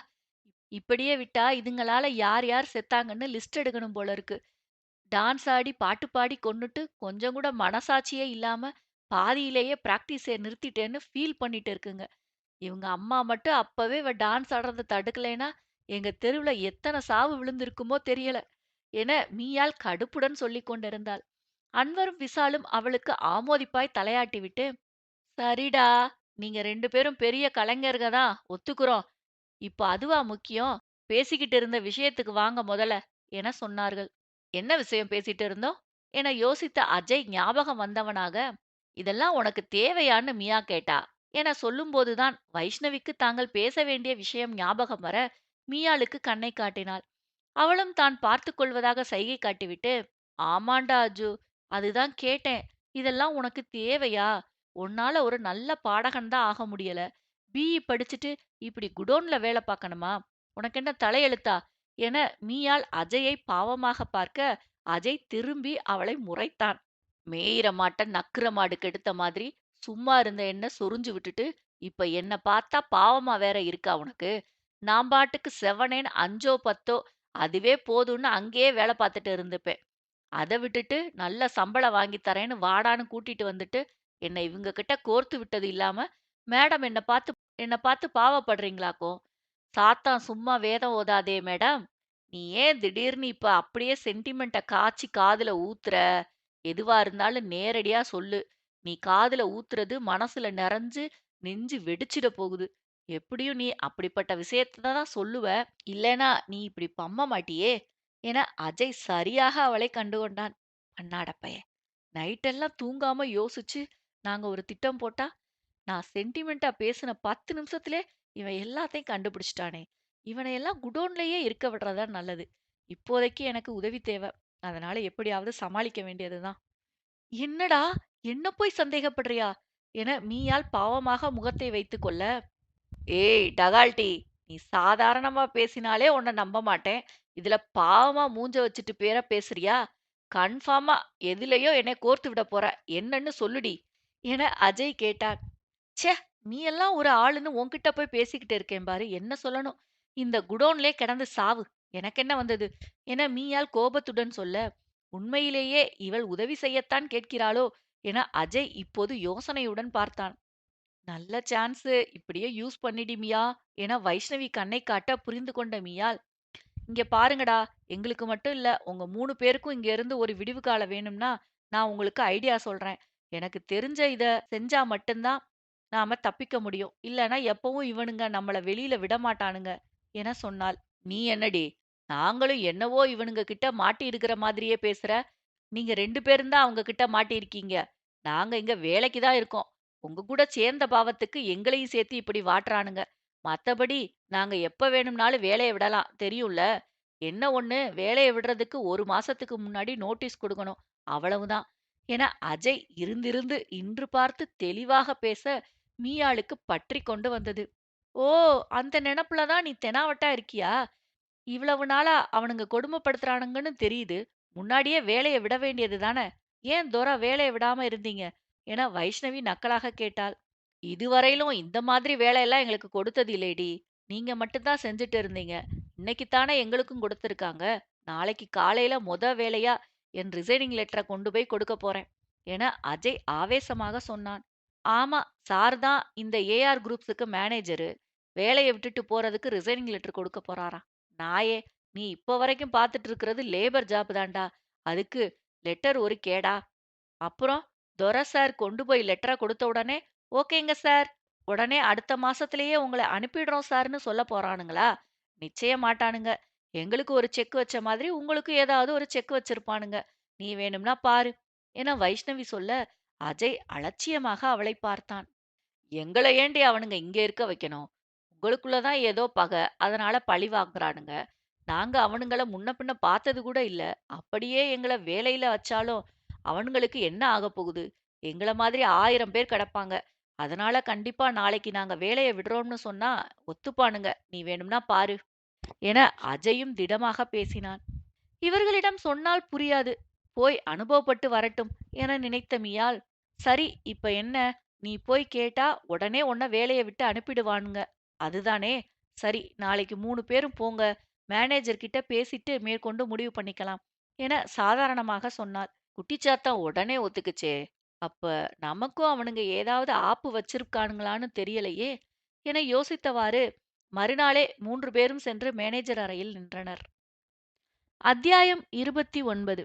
இப்படியே விட்டா இதுங்களால யார் யார் செத்தாங்கன்னு லிஸ்ட் எடுக்கணும் போல இருக்கு. டான்ஸ் ஆடி பாட்டு பாடி கொன்னுட்டு கொஞ்சம் கூட மனசாட்சியே இல்லாம பாதியிலேயே பிராக்டிஸை நிறுத்திட்டேன்னு ஃபீல் பண்ணிட்டு இருக்குங்க. இவங்க அம்மா மட்டும் அப்பவே இவ டான்ஸ் ஆடுறத தடுக்கலைன்னா எங்க தெருவுல எத்தனை சாவு விழுந்திருக்குமோ தெரியல என மீயாள் கடுப்புடன் சொல்லிக் கொண்டிருந்தாள். அன்வரும் விசாலும் அவளுக்கு ஆமோதிப்பாய் தலையாட்டிவிட்டு, சரிடா, நீங்க ரெண்டு பேரும் பெரிய கலைஞர்க தான் ஒத்துக்குறோம். இப்ப அதுவா முக்கியம்? பேசிக்கிட்டு இருந்த விஷயத்துக்கு வாங்க முதல்ல என சொன்னார்கள். என்ன விஷயம் பேசிட்டு இருந்தோம் என யோசித்த அஜய் ஞாபகம் வந்தவனாக, இதெல்லாம் உனக்கு தேவையான்னு மியா கேட்டா என சொல்லும்போதுதான் வைஷ்ணவிக்கு தாங்கள் பேச வேண்டிய விஷயம் ஞாபகம் வர மியாளுக்கு கண்ணை காட்டினாள். அவளும் தான் பார்த்துக் கொள்வதாக சைகை காட்டிவிட்டு, ஆமாண்டா அஜு, அதுதான் கேட்டேன். இதெல்லாம் உனக்கு தேவையா? உன்னால ஒரு நல்ல பாடகன் தான் ஆக முடியல. பிஇ படிச்சுட்டு இப்படி குடோன்ல வேலை பார்க்கணுமா? உனக்கென்ன தலையெழுத்தா? என மீயாள் அஜயை பாவமாக பார்க்க, அஜய் திரும்பி அவளை முறைத்தான். மேயிற மாட்ட நக்குற மாடு கெடுத்த மாதிரி சும்மா இருந்த என்ன சொரிஞ்சு விட்டுட்டு, இப்ப என்ன பார்த்தா பாவமா வேற இருக்கா உனக்கு? நான் பாட்டுக்கு செவனேன்னு அஞ்சோ பத்தோ அதுவே போதும்னு அங்கேயே வேலை பார்த்துட்டு இருந்துப்பேன். அத விட்டுட்டு நல்ல சம்பளம் வாங்கி தரேன்னு வாடான்னு கூட்டிட்டு வந்துட்டு, என்ன இவங்க கிட்ட கோர்த்து விட்டது இல்லாம, மேடம் என்ன பார்த்து பாவப்படுறீங்களாக்கும். சாத்தான் சும்மா வேதம் ஓதாதே மேடம். நீ ஏன் திடீர்னு இப்ப அப்படியே சென்டிமெண்ட்ட காய்ச்சி காதுல ஊத்துற? எதுவா இருந்தாலும் நேரடியா சொல்லு. நீ காதுல ஊத்துறது மனசுல நிறைஞ்சு நெஞ்சு வெடிச்சிட போகுது. எப்படியும் நீ அப்படிப்பட்ட விஷயத்த தான் சொல்லுவ. இல்லைனா நீ இப்படி பம்ம மாட்டியே என அஜய் சரியாக அவளை கண்டுகொண்டான். அண்ணாட பையன், நைட்டெல்லாம் தூங்காம யோசிச்சு நாங்க ஒரு திட்டம் போட்டா, நான் சென்டிமெண்டா பேசின 10 நிமிஷத்திலே இவன் எல்லாத்தையும் கண்டுபிடிச்சிட்டானே. இவனை எல்லாம் குடோன்லயே இருக்க விடுறதா நல்லது. இப்போதைக்கு எனக்கு உதவி தேவை. அதனால எப்படியாவது சமாளிக்க வேண்டியதுதான். என்னடா, என்ன போய் சந்தேகப்படுறியா என மீயாள் பாவமாக முகத்தை வைத்துக் கொள்ள, ஏய் டகால்டி, நீ சாதாரணமா பேசினாலே உன்னை நம்ப மாட்டேன். இதுல பாவமா மூஞ்ச வச்சுட்டு பேசுறியா? கன்ஃபார்மா எதுலயோ என்னை கோர்த்து விட போற. என்னன்னு சொல்லுடி என அஜய் கேட்டான். ச்சே, நீ எல்லாம் ஒரு ஆளுன்னு உன்கிட்ட போய் பேசிக்கிட்டு இருக்கேன் பாரு, என்ன சொல்லணும்? இந்த குடோன்லே கிடந்து சாவு, எனக்கென்ன வந்தது என மீயாள் கோபத்துடன் சொல்ல, உண்மையிலேயே இவள் உதவி செய்யத்தான் கேட்கிறாளோ என அஜய் இப்போது யோசனையுடன் பார்த்தான். நல்ல சான்ஸு, இப்படியே யூஸ் பண்ணிடி மியா என வைஷ்ணவி கண்ணை காட்ட புரிந்து கொண்ட மியாள், இங்க பாருங்கடா, எங்களுக்கு மட்டும் இல்ல, உங்க 3 பேருக்கும் இங்க இருந்து ஒரு விடிவு காலம் வேணும்னா நான் உங்களுக்கு ஐடியா சொல்றேன். எனக்கு தெரிஞ்ச இத செஞ்சா மட்டும்தான் நாம தப்பிக்க முடியும். இல்லனா எப்பவும் இவனுங்க நம்மள வெளியில விடமாட்டானுங்க என சொன்னாள். நீ என்னடி, நாங்களும் என்னவோ இவனுங்க கிட்ட மாட்டி இருக்கிற மாதிரியே பேசுற? நீங்க 2 பேரும் தான் அவங்க கிட்ட மாட்டியிருக்கீங்க. நாங்க இங்க வேலைக்கு தான் இருக்கோம். உங்க கூட சேர்ந்த பாவத்துக்கு எங்களையும் சேர்த்து இப்படி வாட்டுறானுங்க. மத்தபடி நாங்க எப்ப வேணும்னாலும் வேலைய விடலாம், தெரியும்ல? என்ன ஒண்ணு, வேலைய விடுறதுக்கு 1 மாசத்துக்கு முன்னாடி நோட்டீஸ் குடுக்கணும். அவ்வளவுதான் என அஜய் இருந்திருந்து இன்று பார்த்து தெளிவாக பேச மீயாளுக்கு பற்றிக் கொண்டு வந்தது. ஓ! அந்த நெனப்புல தான் நீ தெனாவட்டா இருக்கியா? இவ்வளவு நாளா அவனுங்க கொடுமைப்படுத்துறானுங்கன்னு தெரியுது. முன்னாடியே வேலைய விட வேண்டியது தான? ஏன் தொர வேலைய விடாம இருந்தீங்க? என வைஷ்ணவி நக்கலாக கேட்டாள். இதுவரையிலும் இந்த மாதிரி வேலையெல்லாம் எங்களுக்கு கொடுத்தது இல்லைடி. நீங்க மட்டும் தான் செஞ்சுட்டு இருந்தீங்க. இன்னைக்கு தானே எங்களுக்கும் கொடுத்திருக்காங்க. நாளைக்கு காலையில வேலையா என் ரிசைனிங் லெட்டர கொண்டு போய் கொடுக்க போறேன் என அஜய் ஆவேசமாக சொன்னான். ஆமா, சார் தான் இந்த ஏஆர் குரூப்ஸுக்கு மேனேஜரு. வேலைய விட்டுட்டு போறதுக்கு ரிசைனிங் லெட்டர் கொடுக்க போறாராம். நாயே, நீ இப்ப வரைக்கும் பார்த்துட்டு இருக்கிறது லேபர் ஜாப் தான்டா. அதுக்கு லெட்டர் ஒரு கேடா? அப்புறம் துரை சார் கொண்டு போய் லெட்டர கொடுத்த உடனே, ஓகேங்க சார், உடனே அடுத்த மாசத்திலேயே உங்கள அனுப்பிடுறோம் சார்ன்னு சொல்லப் போறானுங்களா? நிச்சயம் மாட்டானுங்க. எங்களுக்கு ஒரு செக் வச்ச மாதிரி உங்களுக்கு ஏதாவது ஒரு செக் வச்சிருப்பானுங்க. நீ வேணும்னா பாரு என வைஷ்ணவி சொல்ல, அஜய் அலட்சியமாக அவளைப் பார்த்தான். எங்கள ஏண்டி அவனுங்க இங்க இருக்க வைக்கணும்? உங்களுக்குள்ள தான் ஏதோ பகை, அதனால பழி வாங்குறானுங்க. நாங்க அவனுங்கள முன்ன பின்ன பார்த்தது கூட இல்ல. அப்படியே எங்கள வேலையில வச்சாலும் அவனுங்களுக்கு என்ன ஆகப் போகுது? எங்கள மாதிரி 1000 பேர் கிடப்பாங்க. அதனால கண்டிப்பா நாளைக்கு நாங்க வேலைய விடுறோம்னு சொன்னா ஒத்துப்பானுங்க. நீ வேணும்னா பாரு என அஜயும் திடமாக பேசினான். இவர்களிடம் சொன்னால் புரியாது. போய் அனுபவப்பட்டு வரட்டும் என நினைத்த மியாள், சரி இப்ப என்ன? நீ போய் கேட்டா உடனே உன்ன வேலைய விட்டு அனுப்பிடுவானுங்க. அதுதானே? சரி, நாளைக்கு 3 பேரும் போங்க. மேனேஜர் கிட்ட பேசிட்டு மேற்கொண்டு முடிவு பண்ணிக்கலாம் என சாதாரணமாக சொன்னாள். குட்டிச்சாத்தான் உடனே ஒத்துக்குச்சே. அப்ப நமக்கும் அவனுங்க ஏதாவது ஆப்பு வச்சிருக்கானுங்களான்னு தெரியலையே என யோசித்தவாறு மறுநாளே 3 பேரும் சென்று மேனேஜர் அறையில் நின்றனர். அத்தியாயம் 29.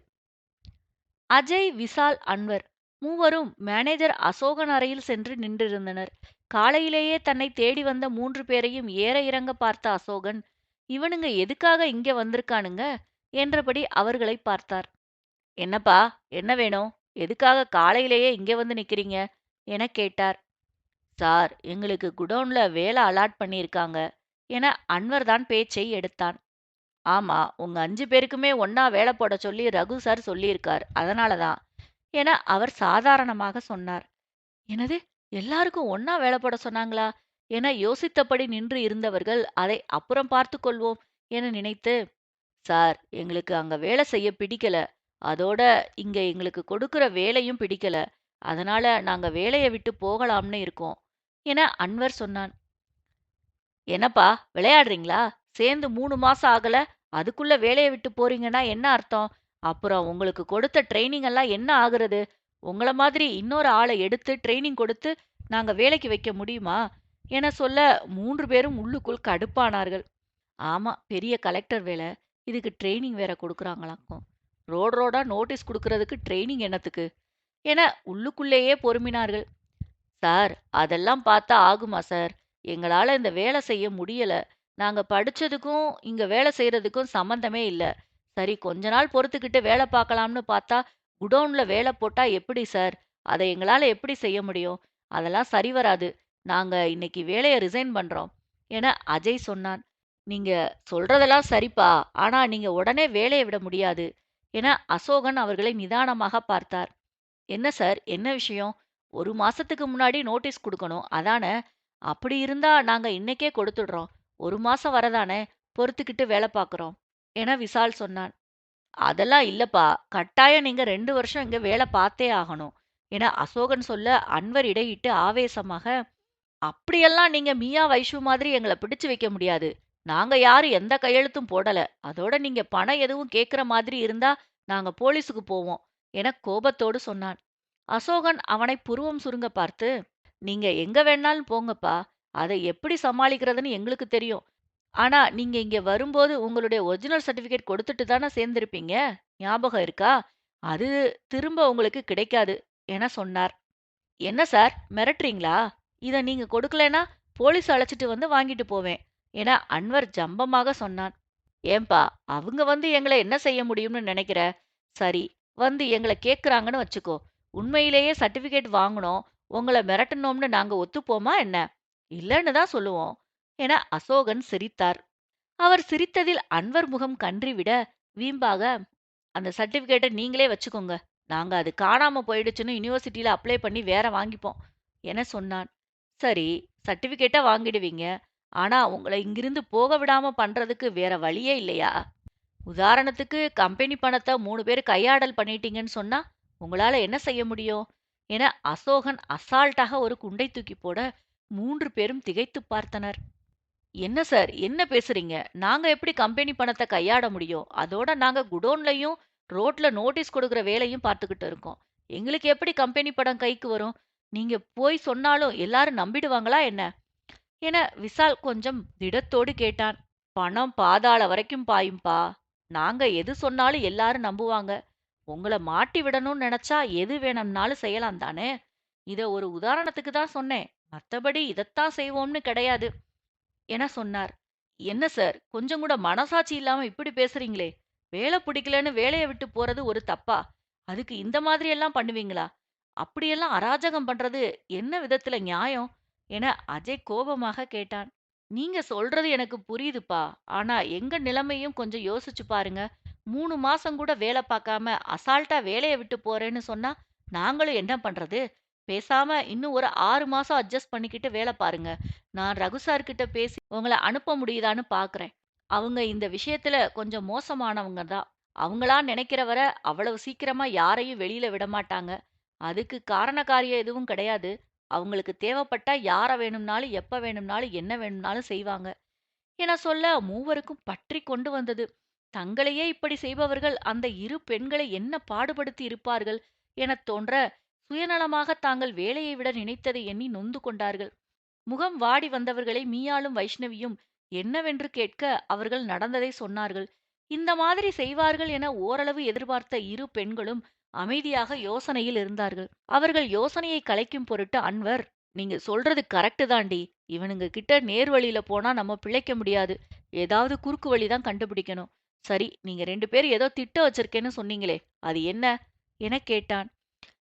அஜய், விஷால், அன்வர் மூவரும் மேனேஜர் அசோகன் அறையில் சென்று நின்றிருந்தனர். காலையிலேயே தன்னை தேடி வந்த 3 பேரையும் ஏற இறங்க பார்த்த அசோகன், இவனுங்க எதுக்காக இங்க வந்திருக்கானுங்க என்றபடி அவர்களை பார்த்தார். என்னப்பா, என்ன வேணும்? எதுக்காக காலையிலேயே இங்க வந்து நிக்கிறீங்க என கேட்டார். சார், எங்களுக்கு குடோன்ல வேலை அலாட் பண்ணியிருக்காங்க என அன்வர் தான் பேச்சை எடுத்தான். ஆமா, உங்க 5 பேருக்குமே ஒண்ணா வேலை போட சொல்லி ரகு சார் சொல்லியிருக்கார். அதனால தான் என அவர் சாதாரணமாக சொன்னார். என்னது, எல்லாருக்கும் ஒண்ணா வேலை போட சொன்னாங்களா என யோசித்தபடி நின்று இருந்தவர்கள் அதை அப்புறம் பார்த்து கொள்வோம் என நினைத்து, சார், எங்களுக்கு அங்க வேலை செய்ய பிடிக்கல. அதோட இங்க எங்களுக்கு கொடுக்கிற வேலையும் பிடிக்கல. அதனால நாங்க வேலையை விட்டு போகலாம்னு இருக்கோம் என அன்வர் சொன்னான். என்னப்பா, விளையாடுறீங்களா? சேர்ந்து 3 மாசம் ஆகல, அதுக்குள்ள வேலைய விட்டு போறீங்கன்னா என்ன அர்த்தம்? அப்புறம் உங்களுக்கு கொடுத்த ட்ரெய்னிங் எல்லாம் என்ன ஆகுறது? உங்கள மாதிரி இன்னொரு ஆள எடுத்து ட்ரெய்னிங் கொடுத்து நாங்க வேலைக்கு வைக்க முடியுமா? என சொல்ல 3 பேரும் உள்ளுக்குள் கடுப்பானார்கள். ஆமா, பெரிய கலெக்டர் வேலை. இதுக்கு ட்ரெய்னிங் வேற கொடுக்குறாங்களாக்கும். ரோடா நோட்டீஸ் குடுக்கறதுக்கு ட்ரெய்னிங் என்னத்துக்கு? என உள்ளுக்குள்ளேயே பொறுமினார்கள். சார், அதெல்லாம் பார்த்தா ஆகுமா சார்? எங்களால இந்த வேலை செய்ய முடியல. நாங்க படிச்சதுக்கும், இங்க வேலை செய்றதுக்கும் சம்மந்தமே இல்ல. சரி, கொஞ்ச நாள் பொறுத்துக்கிட்டு வேலை பார்க்கலாம்னு பார்த்தா, குடோன்ல வேலை போட்டா எப்படி சார்? அத எங்களால எப்படி செய்ய முடியும்? அதெல்லாம் சரி வராது. நாங்க இன்னைக்கு வேலைய ரிசைன் பண்றோம் என அஜய் சொன்னான். நீங்க சொல்றதெல்லாம் சரிப்பா. ஆனா நீங்க உடனே வேலைய விட முடியாது என அசோகன் அவர்களை நிதானமாக பார்த்தார். என்ன சார், என்ன விஷயம்? 1 மாசத்துக்கு முன்னாடி நோட்டீஸ் குடுக்கணும். அதானே? அப்படி இருந்தா நாங்க இன்னைக்கே கொடுத்துடுறோம். 1 மாசம் வரதானே, பொறுத்துக்கிட்டு வேலை பார்க்குறோம். என விசால் சொன்னான். அதெல்லாம் இல்லப்பா. கட்டாயம் நீங்க 2 வருஷம் இங்க வேலை பார்த்தே ஆகணும். என அசோகன் சொல்ல அன்வர் இடையிட்டு ஆவேசமாக, அப்படியெல்லாம் நீங்க மியா, வைஷு மாதிரி எங்கள பிடிச்சு வைக்க முடியாது. நாங்க யாரும் எந்த கையெழுத்தும் போடல. அதோட நீங்க பணம் எதுவும் கேட்கிற மாதிரி இருந்தா நாங்க போலீஸுக்கு போவோம். என கோபத்தோடு சொன்னான். அசோகன் அவனை புருவம் சுருங்க பார்த்து, நீங்க எங்க வேணாலும் போங்கப்பா. அதை எப்படி சமாளிக்கிறதுன்னு எங்களுக்கு தெரியும். ஆனா நீங்க இங்க வரும்போது உங்களுடைய ஒரிஜினல் சர்டிபிகேட் கொடுத்துட்டு தானே சேர்ந்திருப்பீங்க. ஞாபகம் இருக்கா? அது திரும்ப உங்களுக்கு கிடைக்காது என சொன்னார். என்ன சார், மிரட்டுறீங்களா? இத நீங்க கொடுக்கலைன்னா போலீஸ் அழைச்சிட்டு வந்து வாங்கிட்டு போவேன் என அன்வர் ஜம்பமாக சொன்னான். ஏன்பா, அவங்க வந்து எங்களை என்ன செய்ய முடியும்னு நினைக்கிற? சரி, வந்து எங்களை கேக்குறாங்கன்னு வச்சுக்கோ. உண்மையிலேயே சர்டிபிகேட் வாங்கணும், உங்களை மிரட்டணும்னு நாங்க ஒத்துப்போமா என்ன? இல்லன்னு தான் சொல்லுவோம் என அசோகன் சிரித்தார். அவர் சிரித்ததில் அன்வர் முகம் கன்றிவிட, வீம்பாக, அந்த சர்டிபிகேட்டை நீங்களே வச்சுக்கோங்க. நாங்க அது காணாம போயிடுச்சுன்னு யுனிவர்சிட்டியில அப்ளை பண்ணி வேற வாங்கிப்போம் என சொன்னான். சரி, சர்டிபிகேட்டை வாங்கிடுவீங்க. ஆனா உங்களை இங்கிருந்து போக விடாம பண்றதுக்கு வேற வழியே இல்லையா? உதாரணத்துக்கு கம்பெனி பணத்தை 3 பேர் கையாடல் பண்ணிட்டீங்கன்னு சொன்னா உங்களால என்ன செய்ய முடியும்? என அசோகன் அசால்ட்டாக ஒரு குண்டை தூக்கி போட 3 பேரும் திகைத்துப் பார்த்தனர். என்ன சார், என்ன பேசுறீங்க? நாங்க எப்படி கம்பெனி பணத்த கையாட முடியும்? அதோட நாங்க குடோன்லயும், ரோட்ல நோட்டீஸ் கொடுக்கிற வேலையும் பார்த்துக்கிட்டு இருக்கோம். எங்களுக்கு எப்படி கம்பெனி பணம் கைக்கு வரும்? நீங்க போய் சொன்னாலும் எல்லாரும் நம்பிடுவாங்களா என்ன? என விசால் கொஞ்சம் திடத்தோடு கேட்டான். பணம் பாதாள வரைக்கும் பாயும்பா. நாங்க எது சொன்னாலும் எல்லாரும் நம்புவாங்க. உங்கள மாட்டி விடணும்னு நெனச்சா எது வேணும்னாலும் செய்யலாம் தானே? இத ஒரு உதாரணத்துக்கு தான் சொன்னேன். மத்தபடி இதத்தான் செய்வோம்னு கிடையாது. என சொன்னார். என்ன சார், கொஞ்சம் கூட மனசாட்சி இல்லாம இப்படி பேசுறீங்களே! வேலை பிடிக்கலன்னு வேலைய விட்டு போறது ஒரு தப்பா? அதுக்கு இந்த மாதிரி எல்லாம் பண்ணுவீங்களா? அப்படியெல்லாம் அராஜகம் பண்றது என்ன விதத்துல நியாயம்? என அஜய் கோபமாக கேட்டான். நீங்க சொல்றது எனக்கு புரியுதுப்பா. ஆனா எங்க நிலைமையும் கொஞ்சம் யோசிச்சு பாருங்க. 3 மாசம் கூட வேலை பார்க்காம அசால்ட்டா வேலைய விட்டு போறேன்னு சொன்னா நாங்களும் என்ன பண்றது? பேசாம இன்னும் ஒரு 6 மாசம் அட்ஜஸ்ட் பண்ணிக்கிட்டு வேலை பாருங்க. நான் ரகு சார் கிட்ட பேசி உங்கள அனுப்ப முடியுதான்னு பார்க்குறேன். அவங்க இந்த விஷயத்துல கொஞ்சம் மோசமானவங்க தான். அவங்களா நினைக்கிற வரை அவ்வளவு சீக்கிரமா யாரையும் வெளியில விடமாட்டாங்க. அதுக்கு காரண காரியம் எதுவும் கிடையாது. அவங்களுக்கு தேவைப்பட்டா யார வேணும்னாலும், எப்ப வேணும்னாலும், என்ன வேணும்னாலும் செய்வாங்க. என சொல்ல மூவருக்கும் பற்றிக் கொண்டு வந்தது. தங்களையே இப்படி செய்பவர்கள் அந்த இரு பெண்களை என்ன பாடுபடுத்தி இருப்பார்கள் எனத் தோன்ற, சுயநலமாக தாங்கள் வேலையை விட நினைத்ததை எண்ணி நொந்து கொண்டார்கள். முகம் வாடி வந்தவர்களை மீயாளும் வைஷ்ணவியும் என்னவென்று கேட்க அவர்கள் நடந்ததை சொன்னார்கள். இந்த மாதிரி செய்வார்கள் என ஓரளவு எதிர்பார்த்த இரு பெண்களும் அமைதியாக யோசனையில் இருந்தார்கள். அவர்கள் யோசனையை கலைக்கும் பொருட்டு அன்வர், நீங்க சொல்றது கரெக்டு தாண்டி. இவனுங்க கிட்ட நேர் வழியில போனா நம்ம பிழைக்க முடியாது. ஏதாவது குறுக்கு வழி தான் கண்டுபிடிக்கணும். சரி, நீங்க 2 பேரும் ஏதோ திட்டம் வச்சிருக்கேன்னு சொன்னீங்களே, அது என்ன? என கேட்டான்.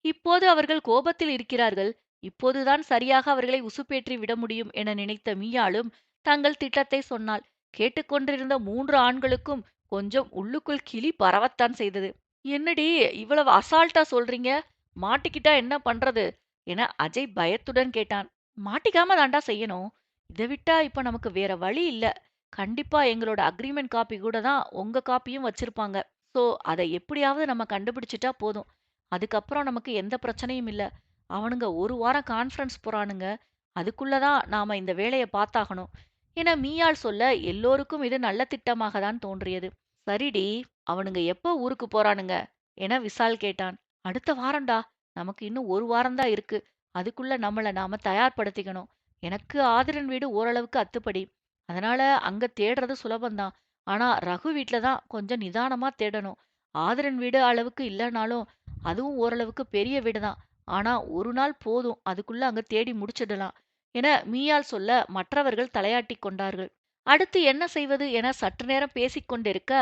இப்போது அவர்கள் கோபத்தில் இருக்கிறார்கள். இப்போதுதான் சரியாக அவர்களை உசுப்பேற்றி விட முடியும் என நினைத்த மீயாளும் தங்கள் திட்டத்தை சொன்னாள். கேட்டுக்கொண்டிருந்த 3 ஆண்களுக்கும் கொஞ்சம் உள்ளுக்குள் கிளி பரவத்தான் செய்தது. என்னடி இவ்வளவு அசால்ட்டா சொல்றீங்க? மாட்டிக்கிட்டா என்ன பண்றது? என அஜய் பயத்துடன் கேட்டான். மாட்டிக்காம தான்டா செய்யணும். இதை விட்டா இப்ப நமக்கு வேற வழி இல்ல. கண்டிப்பா எங்களோட அக்ரிமெண்ட் காப்பி கூட தான் உங்க காப்பியும் வச்சிருப்பாங்க. சோ அதை எப்படியாவது நம்ம கண்டுபிடிச்சிட்டா போதும். அதுக்கப்புறம் நமக்கு எந்த பிரச்சனையும் இல்ல. அவனுங்க 1 வாரம் கான்ஃபரன்ஸ் போறானுங்க. அதுக்குள்ளதான் நாம இந்த வேலைய பார்த்தாகணும். என மீயாள் சொல்ல எல்லோருக்கும் இது நல்ல திட்டமாக தான் தோன்றியது. சரிடி, அவனுங்க எப்போ ஊருக்கு போறானுங்க? என விசால் கேட்டான். அடுத்த வாரம்டா. நமக்கு இன்னும் 1 வாரம்தான் இருக்கு. அதுக்குள்ள நம்மள நாம தயார்படுத்திக்கணும். எனக்கு ஆதிரன் வீடு ஓரளவுக்கு அத்துப்படி. அதனால அங்க தேடுறது சுலபம்தான். ஆனா ரகு வீட்ல தான் கொஞ்சம் நிதானமா தேடணும். ஆதிரன் வீடு அளவுக்கு இல்லனாலும் அதுவும் ஓரளவுக்கு பெரிய வீடுதான். ஆனா ஒரு நாள் போதும். அதுக்குள்ள அங்க தேடி முடிச்சிடலாம். என மீயாள் சொல்ல மற்றவர்கள் தலையாட்டிக் கொண்டார்கள். அடுத்து என்ன செய்வது என சற்று நேரம் பேசிக் கொண்டிருக்க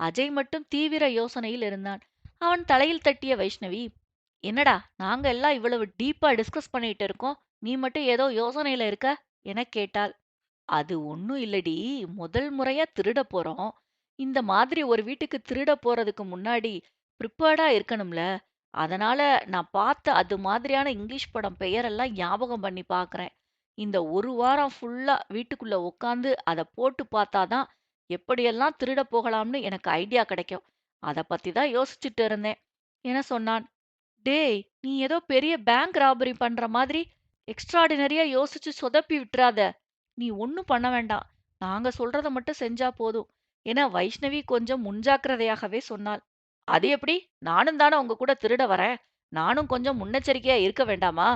அஜய் மட்டும் தீவிர யோசனையில் இருந்தான். அவன் தலையில் தட்டிய வைஷ்ணவி, என்னடா நாங்க எல்லாம் இவ்வளவு டீப்பா டிஸ்கஸ் பண்ணிட்டு இருக்கோம். நீ மட்டும் ஏதோ யோசனையில இருக்க? என கேட்டாள். அது ஒண்ணும் இல்லடி. முதல் முறையா திருடப் போறோம். இந்த மாதிரி ஒரு வீட்டுக்கு திருடப் போறதுக்கு முன்னாடி ப்ரிப்பேர்டா இருக்கணும்ல. அதனால நான் பார்த்த அது மாதிரியான இங்கிலீஷ் படம் பெயரெல்லாம் ஞாபகம் பண்ணி பார்க்குறேன். இந்த ஒரு வாரம் ஃபுல்லா வீட்டுக்குள்ள உட்காந்து அத போட்டு பார்த்தா தான் எப்படியெல்லாம் திருடப் போகலாம்னு எனக்கு ஐடியா கிடைக்கும். அத பத்தி தான் யோசிச்சுட்டு இருந்தேன்" என சொன்னான். "டேய்! நீ ஏதோ பெரிய பேங்க் ராபரி பண்ற மாதிரி எக்ஸ்ட்ராடினரியா யோசிச்சு சொதப்பி விட்றாத. நீ ஒண்ணும் பண்ண வேண்டாம். நாங்க சொல்றத மட்டும் செஞ்சா போதும்" என வைஷ்ணவி கொஞ்சம் முன்ஜாக்கிரதையாகவே சொன்னாள். "அது எப்படி? நானும் தான உங்க கூட திருட வரேன். நானும் கொஞ்சம் முன்னெச்சரிக்கையா இருக்க வேண்டாமா?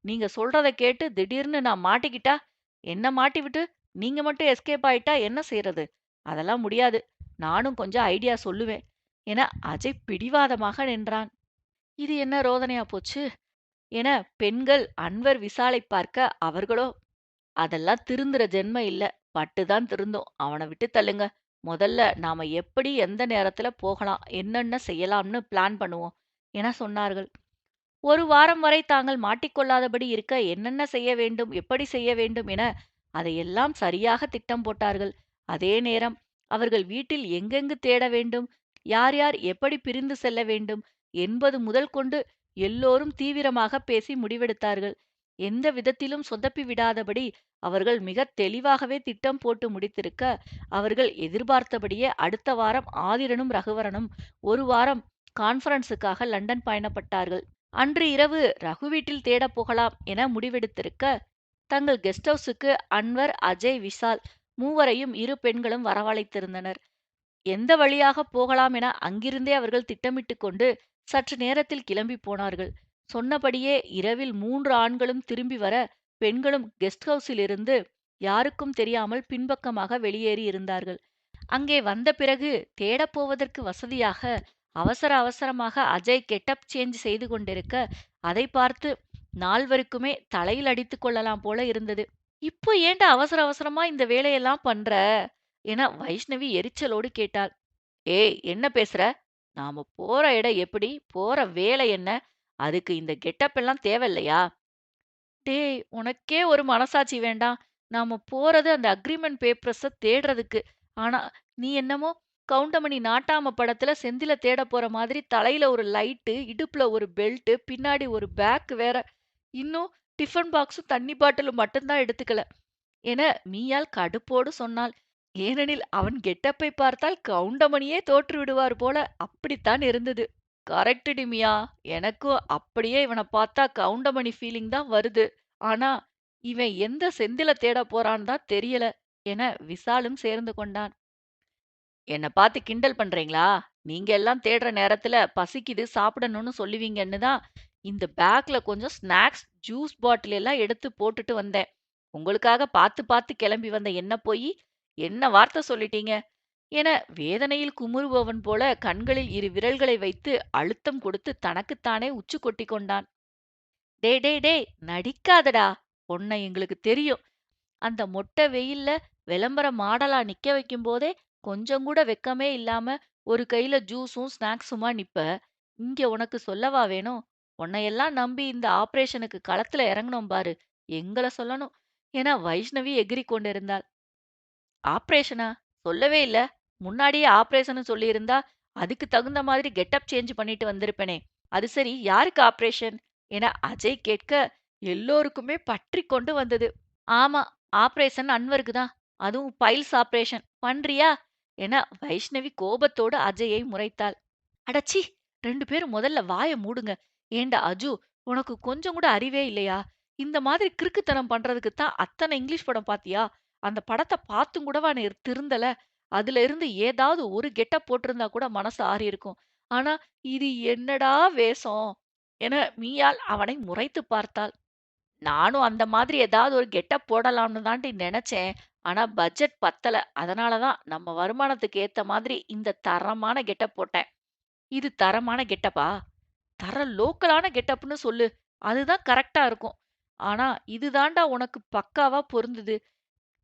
நீங்க சொல்றத கேட்டு திடீர்னு நான் மாட்டிக்கிட்டா? என்ன மாட்டி விட்டு நீங்க மட்டும் எஸ்கேப் ஆயிட்டா என்ன செய்றது? அதெல்லாம் முடியாது. நானும் கொஞ்சம் ஐடியா சொல்லுவேன்" என அஜய் பிடிவாதமாக நின்றான். இது என்ன ரோதனையா போச்சு? என பெண்கள் அன்வர் விசாலைப் பார்க்க, அவர்களோ அதெல்லாம் திருந்துற ஜென்மம் இல்ல. பட்டுதான் திருந்தும். அவன விட்டு தள்ளுங்க. முதல்ல நாம எப்படி எந்த நேரத்துல போகலாம், என்னென்ன செய்யலாம்னு பிளான் பண்ணுவோம் என சொன்னார்கள். ஒரு வாரம் வரை தாங்கள் மாட்டிக்கொள்ளாதபடி இருக்க என்னென்ன செய்ய வேண்டும், எப்படி செய்ய வேண்டும் என அதையெல்லாம் சரியாக திட்டம் போட்டார்கள். அதே நேரம் அவர்கள் வீட்டில் எங்கெங்கு தேட வேண்டும், யார் யார் எப்படி பிரிந்து செல்ல வேண்டும் என்பது முதல் கொண்டு எல்லோரும் தீவிரமாக பேசி முடிவெடுத்தார்கள். எந்த விதத்திலும் சொதப்பி விடாதபடி அவர்கள் மிகத் தெளிவாகவே திட்டம் போட்டு முடித்திருக்க, அவர்கள் எதிர்பார்த்தபடியே அடுத்த வாரம் ஆதிரனும் ரகுவரனும் ஒரு வாரம் கான்ஃபரன்ஸுக்காக லண்டன் பயணப்பட்டார்கள். அன்று இரவு ரகு வீட்டில் தேடப் போகலாம் என முடிவெடுத்திருக்க, தங்கள் கெஸ்ட் ஹவுஸுக்கு அன்வர், அஜய், விஷால் மூவரையும் இரு பெண்களும் வரவழைத்திருந்தனர். எந்த வழியாகப் போகலாம் என அங்கிருந்தே அவர்கள் திட்டமிட்டுக் கொண்டு சற்று நேரத்தில் கிளம்பிப் போனார்கள். சொன்னபடியே இரவில் 3 ஆண்களும் திரும்பி வர, பெண்களும் கெஸ்ட் ஹவுஸிலிருந்து யாருக்கும் தெரியாமல் பின்பக்கமாக வெளியேறி இருந்தார்கள். அங்கே வந்த பிறகு தேடப் போவதற்கு வசதியாக அவசர அவசரமாக அஜய் கெட்டப் சேஞ்ச் செய்து கொண்டிருக்க, அதை பார்த்து நால்வருக்குமே தலையில் அடித்துக் கொள்ளலாம் போல இருந்தது. "இப்போ ஏன்டா அவசர அவசரமா இந்த வேலையெல்லாம் பண்ற?" என வைஷ்ணவி எரிச்சலோடு கேட்டாள். "ஏய் என்ன பேசுற? நாம போற இடம் எப்படி? போற வேலை என்ன? அதுக்கு இந்த கெட்டப் எல்லாம் தேவையில்லையா?" "டேய் உனக்கே ஒரு மனசாட்சி வேண்டாம். நாம போறது அந்த அக்ரீமெண்ட் பேப்பர்ஸ தேடுறதுக்கு. ஆனா நீ என்னமோ கவுண்டமணி நாட்டாம படத்துல செந்தில தேடப் போற மாதிரி தலையில ஒரு லைட்டு, இடுப்புல ஒரு பெல்ட், பின்னாடி ஒரு பேக் வேற. இன்னும் டிஃபன் பாக்ஸும் தண்ணி பாட்டிலும் மட்டும்தான் எடுத்துக்கல" என மீயாள் கடுப்போடு சொன்னாள். ஏனெனில் அவன் கெட்டப்பை பார்த்தால் கவுண்டமணியே தோற்று விடுவார் போல அப்படித்தான் இருந்தது. "கரெக்ட் டிமியா. எனக்கும் அப்படியே இவனை பார்த்தா கவுண்டமணி ஃபீலிங் தான் வருது. ஆனா இவன் எந்த செந்தில தேடப் போறான்னு தான் தெரியல" என விசாலும் சேர்ந்து கொண்டான். "என்ன பார்த்து கிண்டல் பண்றீங்களா? நீங்க எல்லாம் தேடுற நேரத்துல பசிக்குது சாப்பிடணும்னு சொல்லுவீங்கன்னு தான் இந்த பேக்ல கொஞ்சம் ஸ்நாக்ஸ், ஜூஸ் பாட்டில் எல்லாம் எடுத்து போட்டுட்டு வந்தேன். உங்களுக்காக பார்த்து பார்த்து கிளம்பி வந்த என்ன போயி என்ன வார்த்தை சொல்லிட்டீங்க" என வேதனையில் குமுறுபவன் போல கண்களில் இரு விரல்களை வைத்து அழுத்தம் கொடுத்து தனக்குத்தானே உச்சு கொட்டிக் கொண்டான். "டேய் டேய் டேய் நடிக்காதடா. உன்னை எங்களுக்கு தெரியும். அந்த மொட்டை வெயில்ல விளம்பர மாடலா நிக்க வைக்கும் போதே கொஞ்சம் கூட வெக்கமே இல்லாம ஒரு கையில ஜூஸும் ஸ்நாக்ஸுமா நிப்ப. இங்க உனக்கு சொல்லவா வேணும்? உன்னையெல்லாம் நம்பி இந்த ஆபரேஷனுக்கு களத்துல இறங்குனோம் பாரு. எங்கள சொல்லணும்" என வைஷ்ணவி எகிறிக் கொண்டிருந்தாள். "ஆப்ரேஷனா? சொல்லவே இல்ல. முன்னாடியே ஆப்ரேஷன்னு சொல்லியிருந்தா, அதுக்கு தகுந்த மாதிரி கெட்டப் சேஞ்ச் பண்ணிட்டு வந்திருப்பேனே. அது சரி, யாருக்கு ஆப்ரேஷன்?" என அஜய் கேட்க, எல்லோருக்குமே பற்றிக் கொண்டு வந்தது. "ஆமா, ஆப்ரேஷன் அன்வருக்கு தான். அதுவும் பைல்ஸ் ஆப்ரேஷன். பண்றியா?" என வைஷ்ணவி கோபத்தோடு அஜயை முறைத்தாள். அடச்சீ! 2 பேரும் முதல்ல வாய மூடுங்க. ஏன்டா அஜு, உனக்கு கொஞ்சம் கூட அறிவே இல்லையா? இந்த மாதிரி கிறுக்குத்தனம் பண்றதுக்கு தான் அத்தன இங்கிலீஷ் படம் பாத்தியா? அந்த படத்த பாத்தும் கூடவா நீ திருந்தல? அதுல இருந்து ஏதாவது ஒரு கெட்டப் போட்டிருந்தா கூட மனசு ஆறியிருக்கும். ஆனா இது என்னடா வேஷம்? என மீயாள் அவனை முறைத்துப் பார்த்தாள். நானும் அந்த மாதிரி ஏதாவது ஒரு கெட்டப் போடலாம்னு தாண்டி நெனச்சேன். ஆனா பட்ஜெட் பத்தல. அதனால தான் நம்ம வருமானத்துக்கு ஏத்த மாதிரி இந்த தரமான கெட்டப் போட்டேன். "இது தரமான கெட்டப்பா? தர லோக்கலான கெட்டப்ன்னு சொல்லு. அதுதான் கரெக்ட்டா இருக்கும். ஆனா இது தான்டா உனக்கு பக்காவா பொருந்துது.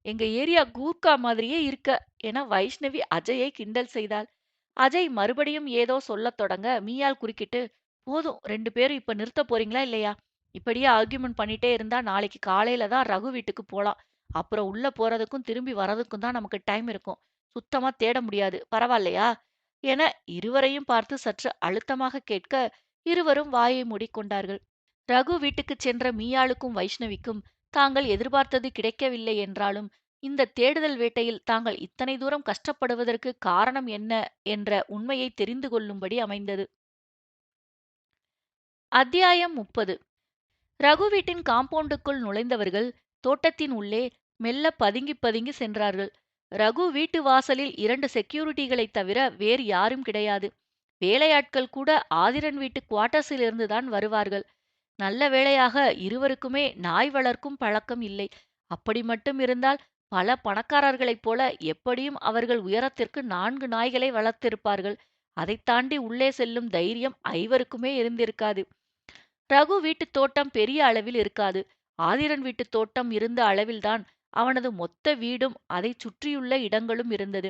எங்க ஏரியா கூர்க்கா மாதிரியே இருக்க" என வைஷ்ணவி அஜயை கிண்டல் செய்தாள். அஜய் மறுபடியும் ஏதோ சொல்லத் தொடங்க, மீயாள் குறுக்கிட்டு, "போதும் 2 பேரும் இப்ப நிறுத்தப் போறீங்களா இல்லையா? இப்படியே ஆர்கியூமென்ட் பண்ணிட்டே இருந்தா நாளைக்கு காலையில தான் ரகு வீட்டுக்கு போலாம். அப்புறம் உள்ள போறதுக்கும் திரும்பி வரதுக்கும் தான் நமக்கு டைம் இருக்கும். சுத்தமா தேட முடியாது. பரவால்லையா?" என இருவரையும் பார்த்து சற்று அழுத்தமாக கேட்க, இருவரும் வாயை மூடிக்கொண்டார்கள். ரகு வீட்டுக்குச் சென்ற மீயாளுக்கும் வைஷ்ணவிக்கும் தாங்கள் எதிர்பார்த்தது கிடைக்கவில்லை என்றாலும், இந்த தேடுதல் வேட்டையில் தாங்கள் இத்தனை தூரம் கஷ்டப்படுவதற்கு காரணம் என்ன என்ற உண்மையை தெரிந்து கொள்ளும்படி அமைந்தது. அத்தியாயம் 30. ரகு வீட்டின் காம்பவுண்டுக்குள் நுழைந்தவர்கள் தோட்டத்தின் உள்ளே மெல்ல பதுங்கி பதுங்கி சென்றார்கள். ரகு வீட்டு வாசலில் 2 செக்யூரிட்டிகளைத் தவிர வேறு யாரும் கிடையாது. வேலையாட்கள் கூட ஆதிரன் வீட்டு குவார்ட்டர்ஸிலிருந்துதான் வருவார்கள். நல்ல வேளையாக இருவருக்குமே நாய் வளர்க்கும் பழக்கம் இல்லை. அப்படி மட்டும் இருந்தால் பல பணக்காரர்களைப் போல எப்படியும் அவர்கள் உயரத்திற்கு 4 நாய்களை வளர்த்திருப்பார்கள். அதைத் தாண்டி உள்ளே செல்லும் தைரியம் ஐவருக்குமே இருந்திருக்காது. ரகு வீட்டுத் தோட்டம் பெரிய அளவில் இருக்காது. ஆதிரன் வீட்டுத் தோட்டம் இருந்த அளவில்தான் அவனது மொத்த வீடும் அதைச் சுற்றியுள்ள இடங்களும் இருந்தது.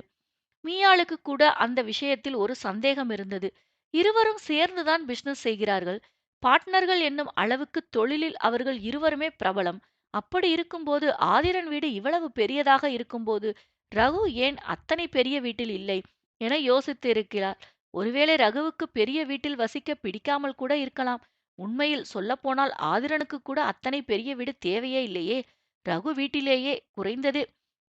மீயாளுக்கு கூட அந்த விஷயத்தில் ஒரு சந்தேகம் இருந்தது. இருவரும் சேர்ந்துதான் பிசினஸ் செய்கிறார்கள். பார்ட்னர்கள் என்னும் அளவுக்கு தொழிலில் அவர்கள் இருவருமே பிரபலம். அப்படி இருக்கும்போது ஆதிரன் வீடு இவ்வளவு பெரியதாக இருக்கும்போது ரகு ஏன் அத்தனை பெரிய வீட்டில் இல்லை என யோசித்து இருக்கிறார். ஒருவேளை ரகுவுக்கு பெரிய வீட்டில் வசிக்க பிடிக்காமல் கூட இருக்கலாம். உண்மையில் சொல்லப்போனால் ஆதிரனுக்கு கூட அத்தனை பெரிய வீடு தேவையே இல்லையே. ரகு வீட்டிலேயே குறைந்தது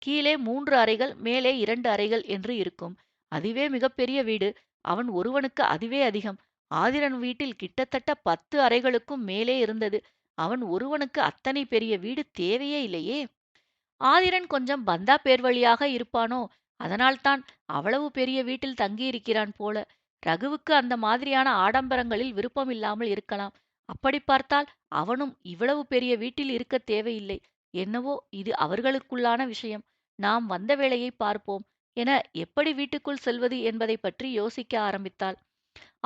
கீழே 3 அறைகள், மேலே 2 அறைகள் என்று இருக்கும். அதுவே மிகப்பெரிய வீடு. அவன் ஒருவனுக்கு அதுவே அதிகம். ஆதிரன் வீட்டில் கிட்டத்தட்ட 10 அறைகளுக்கும் மேலே இருந்தது. அவன் ஒருவனுக்கு அத்தனை பெரிய வீடு தேவையே இல்லையே. ஆதிரன் கொஞ்சம் பந்தா பேர்வழியாக இருப்பானோ, அதனால்தான் அவ்வளவு பெரிய வீட்டில் தங்கியிருக்கிறான் போல. ரகுவுக்கு அந்த மாதிரியான ஆடம்பரங்களில் விருப்பமில்லாமல் இருக்கலாம். அப்படி பார்த்தால் அவனும் இவ்வளவு பெரிய வீட்டில் இருக்கத் தேவையில்லை. என்னவோ இது அவர்களுக்குள்ளான விஷயம். நாம் வந்த வேளையை பார்ப்போம் என எப்படி வீட்டுக்குள் செல்வது என்பதை பற்றி யோசிக்க ஆரம்பித்தாள்.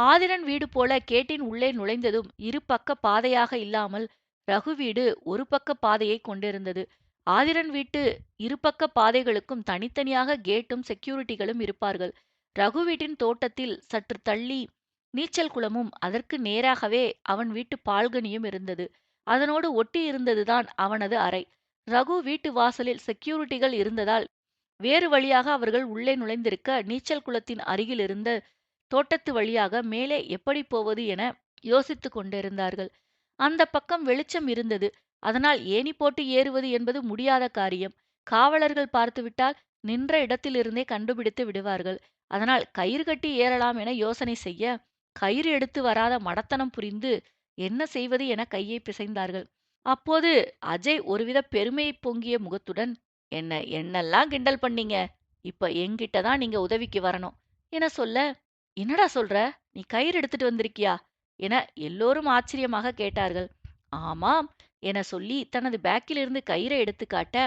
ஆதிரன் வீடு போல கேட்டின் உள்ளே நுழைந்ததும் இரு பக்க பாதையாக இல்லாமல் ரகு வீடு ஒரு பக்க பாதையை கொண்டிருந்தது. ஆதிரன் வீட்டு இருபக்க பாதைகளுக்கும் தனித்தனியாக கேட்டும் செக்யூரிட்டிகளும் இருப்பார்கள். ரகு வீட்டின் தோட்டத்தில் சற்று தள்ளி நீச்சல் குளமும் அதற்கு நேராகவே அவன் வீட்டு பால்கனியும் இருந்தது. அதனோடு ஒட்டி இருந்ததுதான் அவனது அறை. ரகு வீட்டு வாசலில் செக்யூரிட்டிகள் இருந்ததால் வேறு வழியாக அவர்கள் உள்ளே நுழைந்திருக்க, நீச்சல் குளத்தின் அருகில் இருந்த தோட்டத்து வழியாக மேலே எப்படி போவது என யோசித்துக் கொண்டிருந்தார்கள். அந்த பக்கம் வெளிச்சம் இருந்தது. அதனால் ஏணி போட்டு ஏறுவது என்பது முடியாத காரியம். காவலர்கள் பார்த்துவிட்டால் நின்ற இடத்திலிருந்தே கண்டுபிடித்து விடுவார்கள். அதனால் கயிறு கட்டி ஏறலாம் என யோசனை செய்ய, கயிறு எடுத்து வராத மடத்தனம் புரிந்து என்ன செய்வது என கையை பிசைந்தார்கள். அப்போது அஜய் ஒருவித பெருமை பொங்கிய முகத்துடன், என்ன என்னெல்லாம் கிண்டல் பண்ணீங்க, இப்ப என்கிட்ட தான் நீங்க உதவிக்கு வரணும் என சொல்ல, என்னடா சொல்ற, நீ கயிறு எடுத்துட்டு வந்திருக்கியா என எல்லோரும் ஆச்சரியமாக கேட்டார்கள். ஆமாம் என சொல்லி தனது பேக்கிலிருந்து கயிறை எடுத்து காட்ட,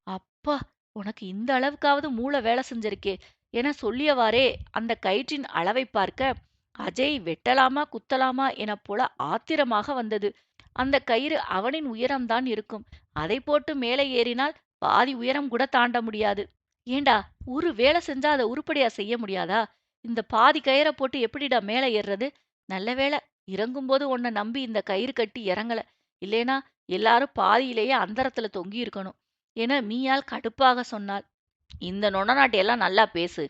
அப்பா, உனக்கு இந்த அளவுக்காவது மூளை வேலை செஞ்சிருக்கே என சொல்லியவாறே அந்த கயிற்றின் அளவை பார்க்க அஜய் வெட்டலாமா குத்தலாமா என போல ஆத்திரமாக வந்தது. அந்த கயிறு அவனின் உயரம்தான் இருக்கும். அதை போட்டு மேலே ஏறினால் பாதி உயரம் கூட தாண்ட முடியாது. ஏண்டா, ஒரு வேலை செஞ்சா அதை உருப்படியா செய்ய முடியாதா? இந்த பாதி கயிறை போட்டு எப்படிடா மேலே ஏறுறது? நல்ல வேளை, இறங்கும்போது உன்னை நம்பி இந்த கயிறு கட்டி இறங்கல. இல்லேனா எல்லாரும் பாதியிலேயே அந்தரத்துல தொங்கி இருக்கணும் என மீயாள் கடுப்பாக சொன்னாள். இந்த நொணநாட்டையெல்லாம் நல்லா பேசு.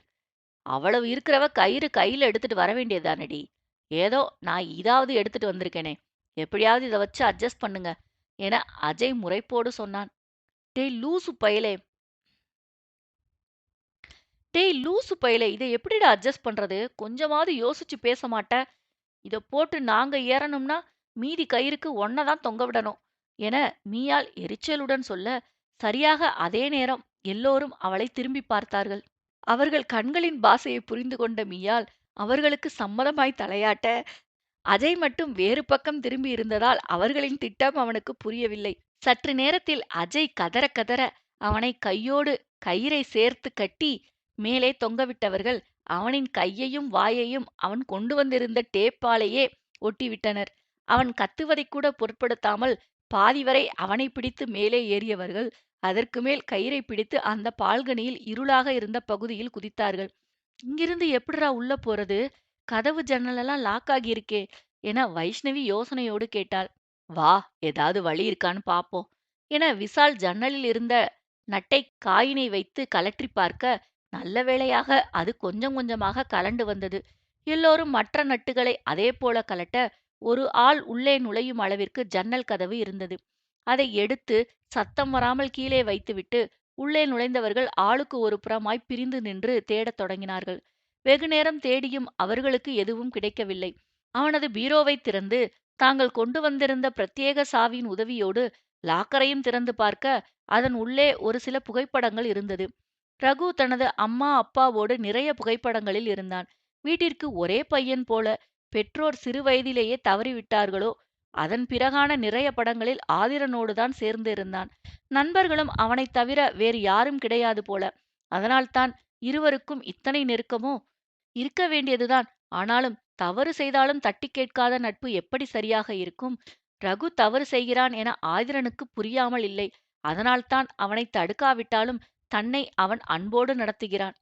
அவ்வளவு இருக்கிறவ கயிறு கையில எடுத்துட்டு வர வேண்டியதுதானடி. ஏதோ நான் இதாவது எடுத்துட்டு வந்திருக்கேனே, எப்படியாவது இதை வச்சு அட்ஜஸ்ட் பண்ணுங்க என அஜய் முறைப்போடு சொன்னான். டேய் லூசு பயலே, இதை எப்படிடா அட்ஜஸ்ட் பண்றது? கொஞ்சமாவது யோசிச்சு பேச மாட்ட? இத போட்டு நாங்க ஏறணும்னா மீதி கயிறுக்கு ஒன்னதான் தொங்க விடணும் என மீயாள் எரிச்சலுடன் சொல்ல, சரியாக அதே நேரம் எல்லோரும் அவளை திரும்பி பார்த்தார்கள். அவர்கள் கண்களின் பாஷையை புரிந்து கொண்ட மீயாள் அவர்களுக்கு சம்மதமாய் தலையாட்ட, அஜய் மட்டும் வேறு பக்கம் திரும்பி இருந்ததால் அவர்களின் திட்டம் அவனுக்கு புரியவில்லை. சற்று நேரத்தில் அஜய் கதற கதற அவனை கையோடு கயிறை சேர்த்து கட்டி மேலே தொங்கவிட்டவர்கள் அவனின் கையையும் வாயையும் அவன் கொண்டு வந்திருந்த டேப்பாலேயே ஒட்டிவிட்டனர். அவன் கத்துவதைக் கூட பொருட்படுத்தாமல் பாதிவரை அவனை பிடித்து மேலே ஏறியவர்கள் அதற்கு மேல் கயிறை பிடித்து அந்த பால்கனியில் இருளாக இருந்த பகுதியில் குதித்தார்கள். இங்கிருந்து எப்படிடா உள்ள போறது? கதவு ஜன்னலெல்லாம் லாக் ஆகியிருக்கே என வைஷ்ணவி யோசனையோடு கேட்டாள். வா, ஏதாவது வழி இருக்கான்னு பாப்போம் என விசால் ஜன்னலில் இருந்த நட்டை காயினை வைத்து கலற்றி பார்க்க, நல்ல வேளையாக அது கொஞ்சம் கொஞ்சமாக கலண்டு வந்தது. எல்லோரும் மற்ற நட்டுகளை அதே போல கலட்ட ஒரு ஆள் உள்ளே நுழையும் அளவிற்கு ஜன்னல் கதவு இருந்தது. அதை எடுத்து சத்தம் வராமல் கீழே வைத்துவிட்டு உள்ளே நுழைந்தவர்கள் ஆளுக்கு ஒரு புறமாய் பிரிந்து நின்று தேடத் தொடங்கினார்கள். வெகுநேரம் தேடியும் அவர்களுக்கு எதுவும் கிடைக்கவில்லை. அவனது பீரோவை திறந்து தாங்கள் கொண்டு வந்திருந்த பிரத்யேக சாவியின் உதவியோடு லாக்கரையும் திறந்து பார்க்க அதன் உள்ளே ஒரு சில புகைப்படங்கள் இருந்தது. ரகு தனது அம்மா அப்பாவோடு நிறைய புகைப்படங்களில் இருந்தான். வீட்டிற்கு ஒரே பையன் போல. பெற்றோர் சிறு வயதிலேயே தவறிவிட்டார்களோ? அதன் பிறகான நிறைய படங்களில் ஆதிரனோடுதான் சேர்ந்து இருந்தான். நண்பர்களும் அவனைத் தவிர வேறு யாரும் கிடையாது போல. அதனால்தான் இருவருக்கும் இத்தனை நெருக்கமோ? இருக்க வேண்டியதுதான். ஆனாலும் தவறு செய்தாலும் தட்டிக் கேட்காத நட்பு எப்படி சரியாக இருக்கும்? ரகு தவறு செய்கிறான் என ஆதிரனுக்கு புரியாமல் இல்லை. அதனால்தான் அவனை தடுக்காவிட்டாலும் தன்னை அவன் அன்போடு நடத்துகிறான்.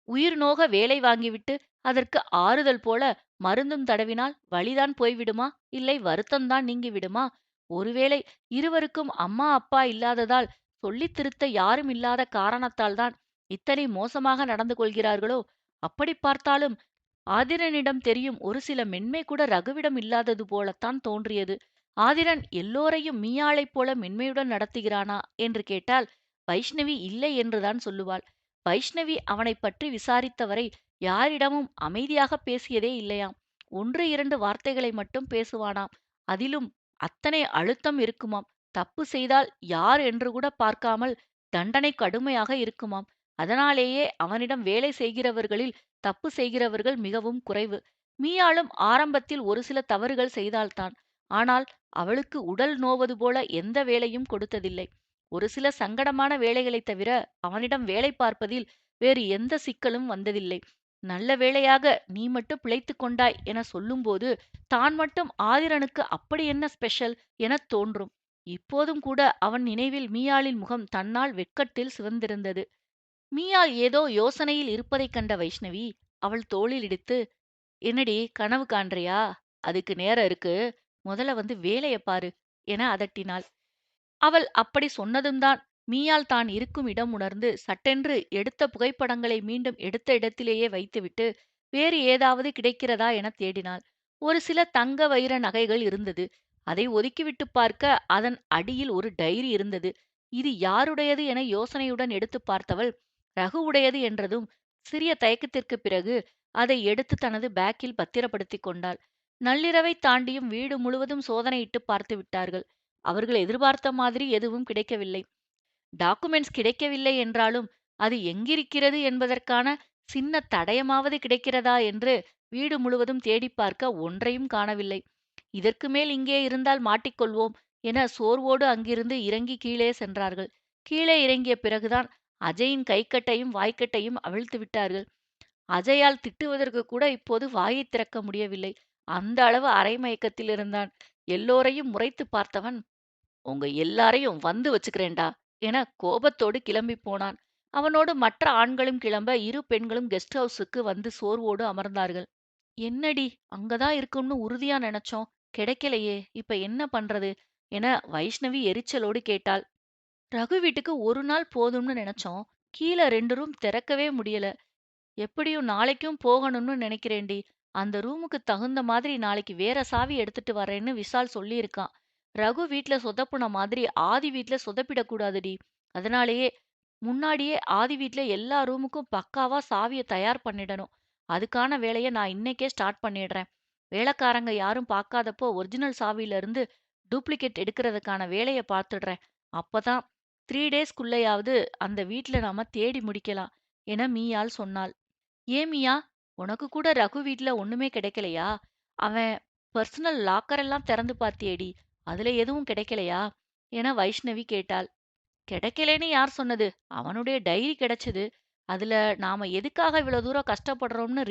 உயிர் நோக வேலை வாங்கிவிட்டு அதற்கு ஆறுதல் போல மருந்தும் தடவினால் வலிதான் போய்விடுமா? இல்லை வருத்தம்தான் நீங்கிவிடுமா? ஒருவேளை இருவருக்கும் அம்மா அப்பா இல்லாததால் சொல்லித் திருத்த யாரும் இல்லாத காரணத்தால்தான் இத்தனை மோசமாக நடந்து கொள்கிறார்களோ? அப்படி பார்த்தாலும் ஆதிரனிடம் தெரியும் ஒரு சில மென்மை கூட ரகுவிடம் இல்லாதது போலத்தான் தோன்றியது. ஆதிரன் எல்லோரையும் மீயாளைப் போல மென்மையுடன் நடத்துகிறானா என்று கேட்டால் வைஷ்ணவி இல்லை என்றுதான் சொல்லுவாள். வைஷ்ணவி அவனைப் பற்றி விசாரித்தவரை யாரிடமும் அமைதியாக பேசியதே இல்லையாம். ஒன்று இரண்டு வார்த்தைகளை மட்டும் பேசுவானாம். அதிலும் அத்தனை அழுத்தம் இருக்குமாம். தப்பு செய்தால் யார் என்று கூட பார்க்காமல் தண்டனை கடுமையாக இருக்குமாம். அதனாலேயே அவனிடம் வேலை செய்கிறவர்களில் தப்பு செய்கிறவர்கள் மிகவும் குறைவு. மீயாளும் ஆரம்பத்தில் ஒரு சில தவறுகள் செய்தால்தான். ஆனால் அவளுக்கு உடல் நோவது போல எந்த வேலையும் கொடுத்ததில்லை. ஒரு சில சங்கடமான வேலைகளைத் தவிர அவனிடம் வேலை பார்ப்பதில் வேறு எந்த சிக்கலும் வந்ததில்லை. நல்ல வேளையாக நீ மட்டும் பிழைத்துக் கொண்டாய் என சொல்லும்போது தான் மட்டும் ஆதிரனுக்கு அப்படி என்ன ஸ்பெஷல் எனத் தோன்றும். இப்போதும் கூட அவன் நினைவில் மீயாளின் முகம் தன்னால் வெட்கத்தில் சிவந்திருந்தது. மீயாள் ஏதோ யோசனையில் இருப்பதைக் கண்ட வைஷ்ணவி அவள் தோளில் இடித்து, என்னடி கனவு காண்றியா? அதுக்கு நேரம் இருக்கு. முதல்ல வந்து வேலைய பாரு என அதட்டினாள். அவள் அப்படி சொன்னதும்தான் மீயாள் தான் இருக்கும் இடம் உணர்ந்து சட்டென்று எடுத்த புகைப்படங்களை மீண்டும் எடுத்த இடத்திலேயே வைத்துவிட்டு வேறு ஏதாவது கிடைக்கிறதா என தேடினாள். ஒரு சில தங்க வைர நகைகள் இருந்தது. அதை ஒதுக்கிவிட்டு பார்க்க அதன் அடியில் ஒரு டைரி இருந்தது. இது யாருடையது என யோசனையுடன் எடுத்து பார்த்தவள் ரகுவுடையது என்றதும் சிறிய தயக்கத்திற்குப் பிறகு அதை எடுத்து தனது பேக்கில் பத்திரப்படுத்திக் கொண்டாள். நள்ளிரவை தாண்டியும் வீடு முழுவதும் சோதனையிட்டு பார்த்து விட்டார்கள். அவர்கள் எதிர்பார்த்த மாதிரி எதுவும் கிடைக்கவில்லை. டாக்குமெண்ட்ஸ் கிடைக்கவில்லை என்றாலும் அது எங்கிருக்கிறது என்பதற்கான சின்ன தடயமாவது கிடைக்கிறதா என்று வீடு முழுவதும் தேடிப் பார்க்க ஒன்றையும் காணவில்லை. இதற்கு மேல் இங்கே இருந்தால் மாட்டிக்கொள்வோம் என சோர்வோடு அங்கிருந்து இறங்கி கீழே சென்றார்கள். கீழே இறங்கிய பிறகுதான் அஜயின் கைக்கட்டையும் வாய்க்கட்டையும் அவிழ்த்து விட்டார்கள். அஜயால் திட்டுவதற்கு கூட இப்போது வாயைத் திறக்க முடியவில்லை. அந்த அளவு அரை மயக்கத்தில் இருந்தான். எல்லோரையும் முறைத்து பார்த்தவன், உங்க எல்லாரையும் வந்து வச்சுக்கிறேன்டா என கோபத்தோடு கிளம்பி போனான். அவனோடு மற்ற ஆண்களும் கிளம்ப இரு பெண்களும் கெஸ்ட் ஹவுஸுக்கு வந்து சோர்வோடு அமர்ந்தார்கள். என்னடி அங்கதான் இருக்கும்னு உறுதியா நினைச்சோம். கிடைக்கலையே, இப்ப என்ன பண்றது என வைஷ்ணவி எரிச்சலோடு கேட்டாள். ரகு வீட்டுக்கு ஒரு நாள் போதும்னு நினைச்சோம். கீழே 2 ரூம் திறக்கவே முடியல. எப்படியும் நாளைக்கும் போகணும்னு நினைக்கிறேன்டி. அந்த ரூமுக்கு தகுந்த மாதிரி நாளைக்கு வேற சாவி எடுத்துட்டு வரேன்னு விஷால் சொல்லியிருக்கான். ரகு வீட்ல சொதப்புன மாதிரி ஆதி வீட்ல சொதப்பிடக்கூடாதுடி. அதனாலேயே முன்னாடியே ஆதி வீட்ல எல்லா ரூமுக்கும் பக்காவா சாவிய தயார் பண்ணிடணும். அதுக்கான வேலைய நான் இன்னைக்கே ஸ்டார்ட் பண்ணிடுறேன். வேலைக்காரங்க யாரும் பார்க்காதப்போ ஒரிஜினல் சாவியில இருந்து டூப்ளிகேட் எடுக்கிறதுக்கான வேலைய பார்த்துடுறேன். அப்பதான் 3 டேஸ்க்குள்ளயாவது அந்த வீட்ல நாம தேடி முடிக்கலாம் என மீயாள் சொன்னாள். ஏன் மியா, உனக்கு கூட ரகு வீட்ல ஒண்ணுமே கிடைக்கலையா? அவன் பர்சனல் லாக்கர் எல்லாம் திறந்து பார்த்தியேடி, அதுல எதுவும் கிடைக்கலையா என வைஷ்ணவி கேட்டாள். கிடைக்கலைன்னு யார் சொன்னது? அவனுடைய டைரி கிடைச்சது. அதுல நாம எதுக்காக இவ்வளவு தூரம் கஷ்டப்படுறோம்னு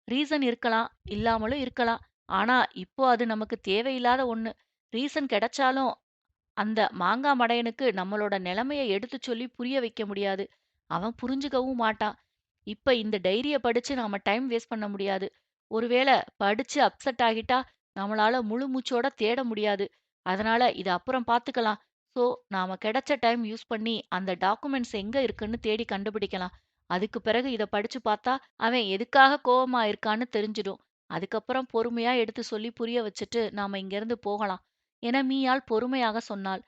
ரீசன் இருக்கலாம், இல்லாமலும் இருக்கலாம். ஆனா இப்போ அது நமக்கு தேவையில்லாத ஒண்ணு. ரீசன் கிடைச்சாலும் அந்த மாங்கா மடையனுக்கு நம்மளோட நிலைமைய எடுத்துச் சொல்லி புரிய வைக்க முடியாது. அவன் புரிஞ்சுக்கவும் மாட்டான். இப்ப இந்த டைரிய படிச்சு நாம டைம் வேஸ்ட் பண்ண முடியாது. ஒருவேளை படிச்சு அப்செட் ஆகிட்டா நம்மளால முழு மூச்சோட தேட முடியாது. அதனால இத அப்புறம் பார்த்துக்கலாம். சோ நாம கிடைச்ச டைம் யூஸ் பண்ணி அந்த டாக்குமெண்ட்ஸ் எங்க இருக்குன்னு தேடி கண்டுபிடிக்கலாம். அதுக்கு பிறகு இத படிச்சு பார்த்தா, அவன் எதுக்காக கோவமா இருக்கான்னு தெரிஞ்சிடும். அதுக்கப்புறம் பொறுமையா எடுத்து சொல்லி புரிய வச்சுட்டு நாம இங்கிருந்து போகலாம் என மீயாள் பொறுமையாக சொன்னாள்.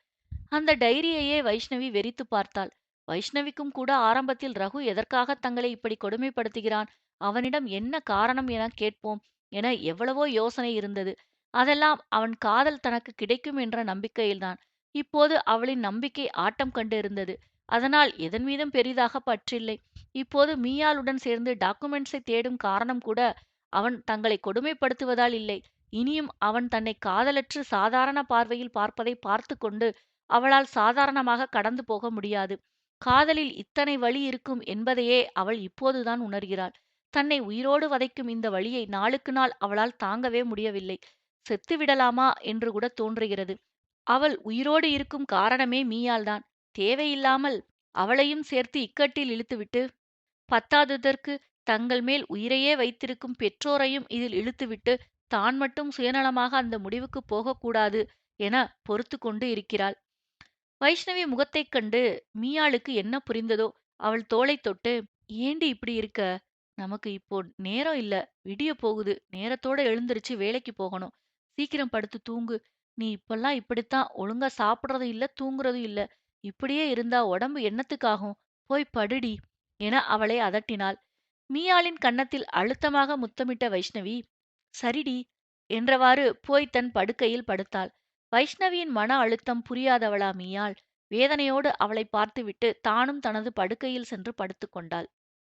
அந்த டைரியையே வைஷ்ணவி வெறித்து பார்த்தாள். வைஷ்ணவிக்கும் கூட ஆரம்பத்தில் ரகு எதற்காக தங்களை இப்படி கொடுமைப்படுத்துகிறான், அவனிடம் என்ன காரணம் என கேட்போம் என எவ்வளவோ யோசனை இருந்தது. அதெல்லாம் அவன் காதல் தனக்கு கிடைக்கும் என்ற நம்பிக்கையில்தான். இப்போது அவளின் நம்பிக்கை ஆட்டம் கண்டு இருந்தது. அதனால் எதன் மீதும் பெரிதாக பற்றில்லை. இப்போது மீயாளுடன் சேர்ந்து டாக்குமெண்ட்ஸை தேடும் காரணம் கூட அவன் தங்களை கொடுமைப்படுத்துவதால் இல்லை. இனியும் அவன் தன்னை காதலற்று சாதாரண பார்வையில் பார்ப்பதை பார்த்து கொண்டு அவளால் சாதாரணமாக கடந்து போக முடியாது. காதலில் இத்தனை வலி இருக்கும் என்பதையே அவள் இப்போதுதான் உணர்கிறாள். தன்னை உயிரோடு வதைக்கும் இந்த வலியை நாளுக்கு நாள் அவளால் தாங்கவே முடியவில்லை. செத்துவிடலாமா என்று கூட தோன்றுகிறது. அவள் உயிரோடு இருக்கும் காரணமே மீயாள்தான். தேவையில்லாமல் அவளையும் சேர்த்து இக்கட்டில் இழுத்துவிட்டு, பத்தாததற்கு தங்கள் மேல் உயிரையே வைத்திருக்கும் பெற்றோரையும் இதில் இழுத்துவிட்டு, தான் மட்டும் சுயநலமாக அந்த முடிவுக்கு போகக்கூடாது என பொறுத்து கொண்டு இருக்கிறாள். வைஷ்ணவி முகத்தைக் கண்டு மீயாளுக்கு என்ன புரிந்ததோ, அவள் தோளைத் தொட்டு, "ஏண்டி இப்படி இருக்க? நமக்கு இப்போ நேரம் இல்ல. விடியப் போகுது. நேரத்தோட எழுந்திருச்சு வேலைக்கு போகணும். சீக்கிரம் படுத்து தூங்கு. நீ இப்பல்லாம் இப்படித்தான். ஒழுங்கா சாப்பிடுறதும் இல்ல, தூங்குறதும் இல்ல. இப்படியே இருந்தா உடம்பு என்னத்துக்காகும்? போய் படுடி" என அவளை அதட்டினாள். மீயாளின் கன்னத்தில் அழுத்தமாக முத்தமிட்ட வைஷ்ணவி, "சரிடி" என்றவாறு போய் தன் படுக்கையில் படுத்தாள். வைஷ்ணவியின் மன அழுத்தம் புரியாதவளா மீயாள்? வேதனையோடு அவளைப் பார்த்துவிட்டு தானும் தனது படுக்கையில் சென்று படுத்துக் கொண்டாள்.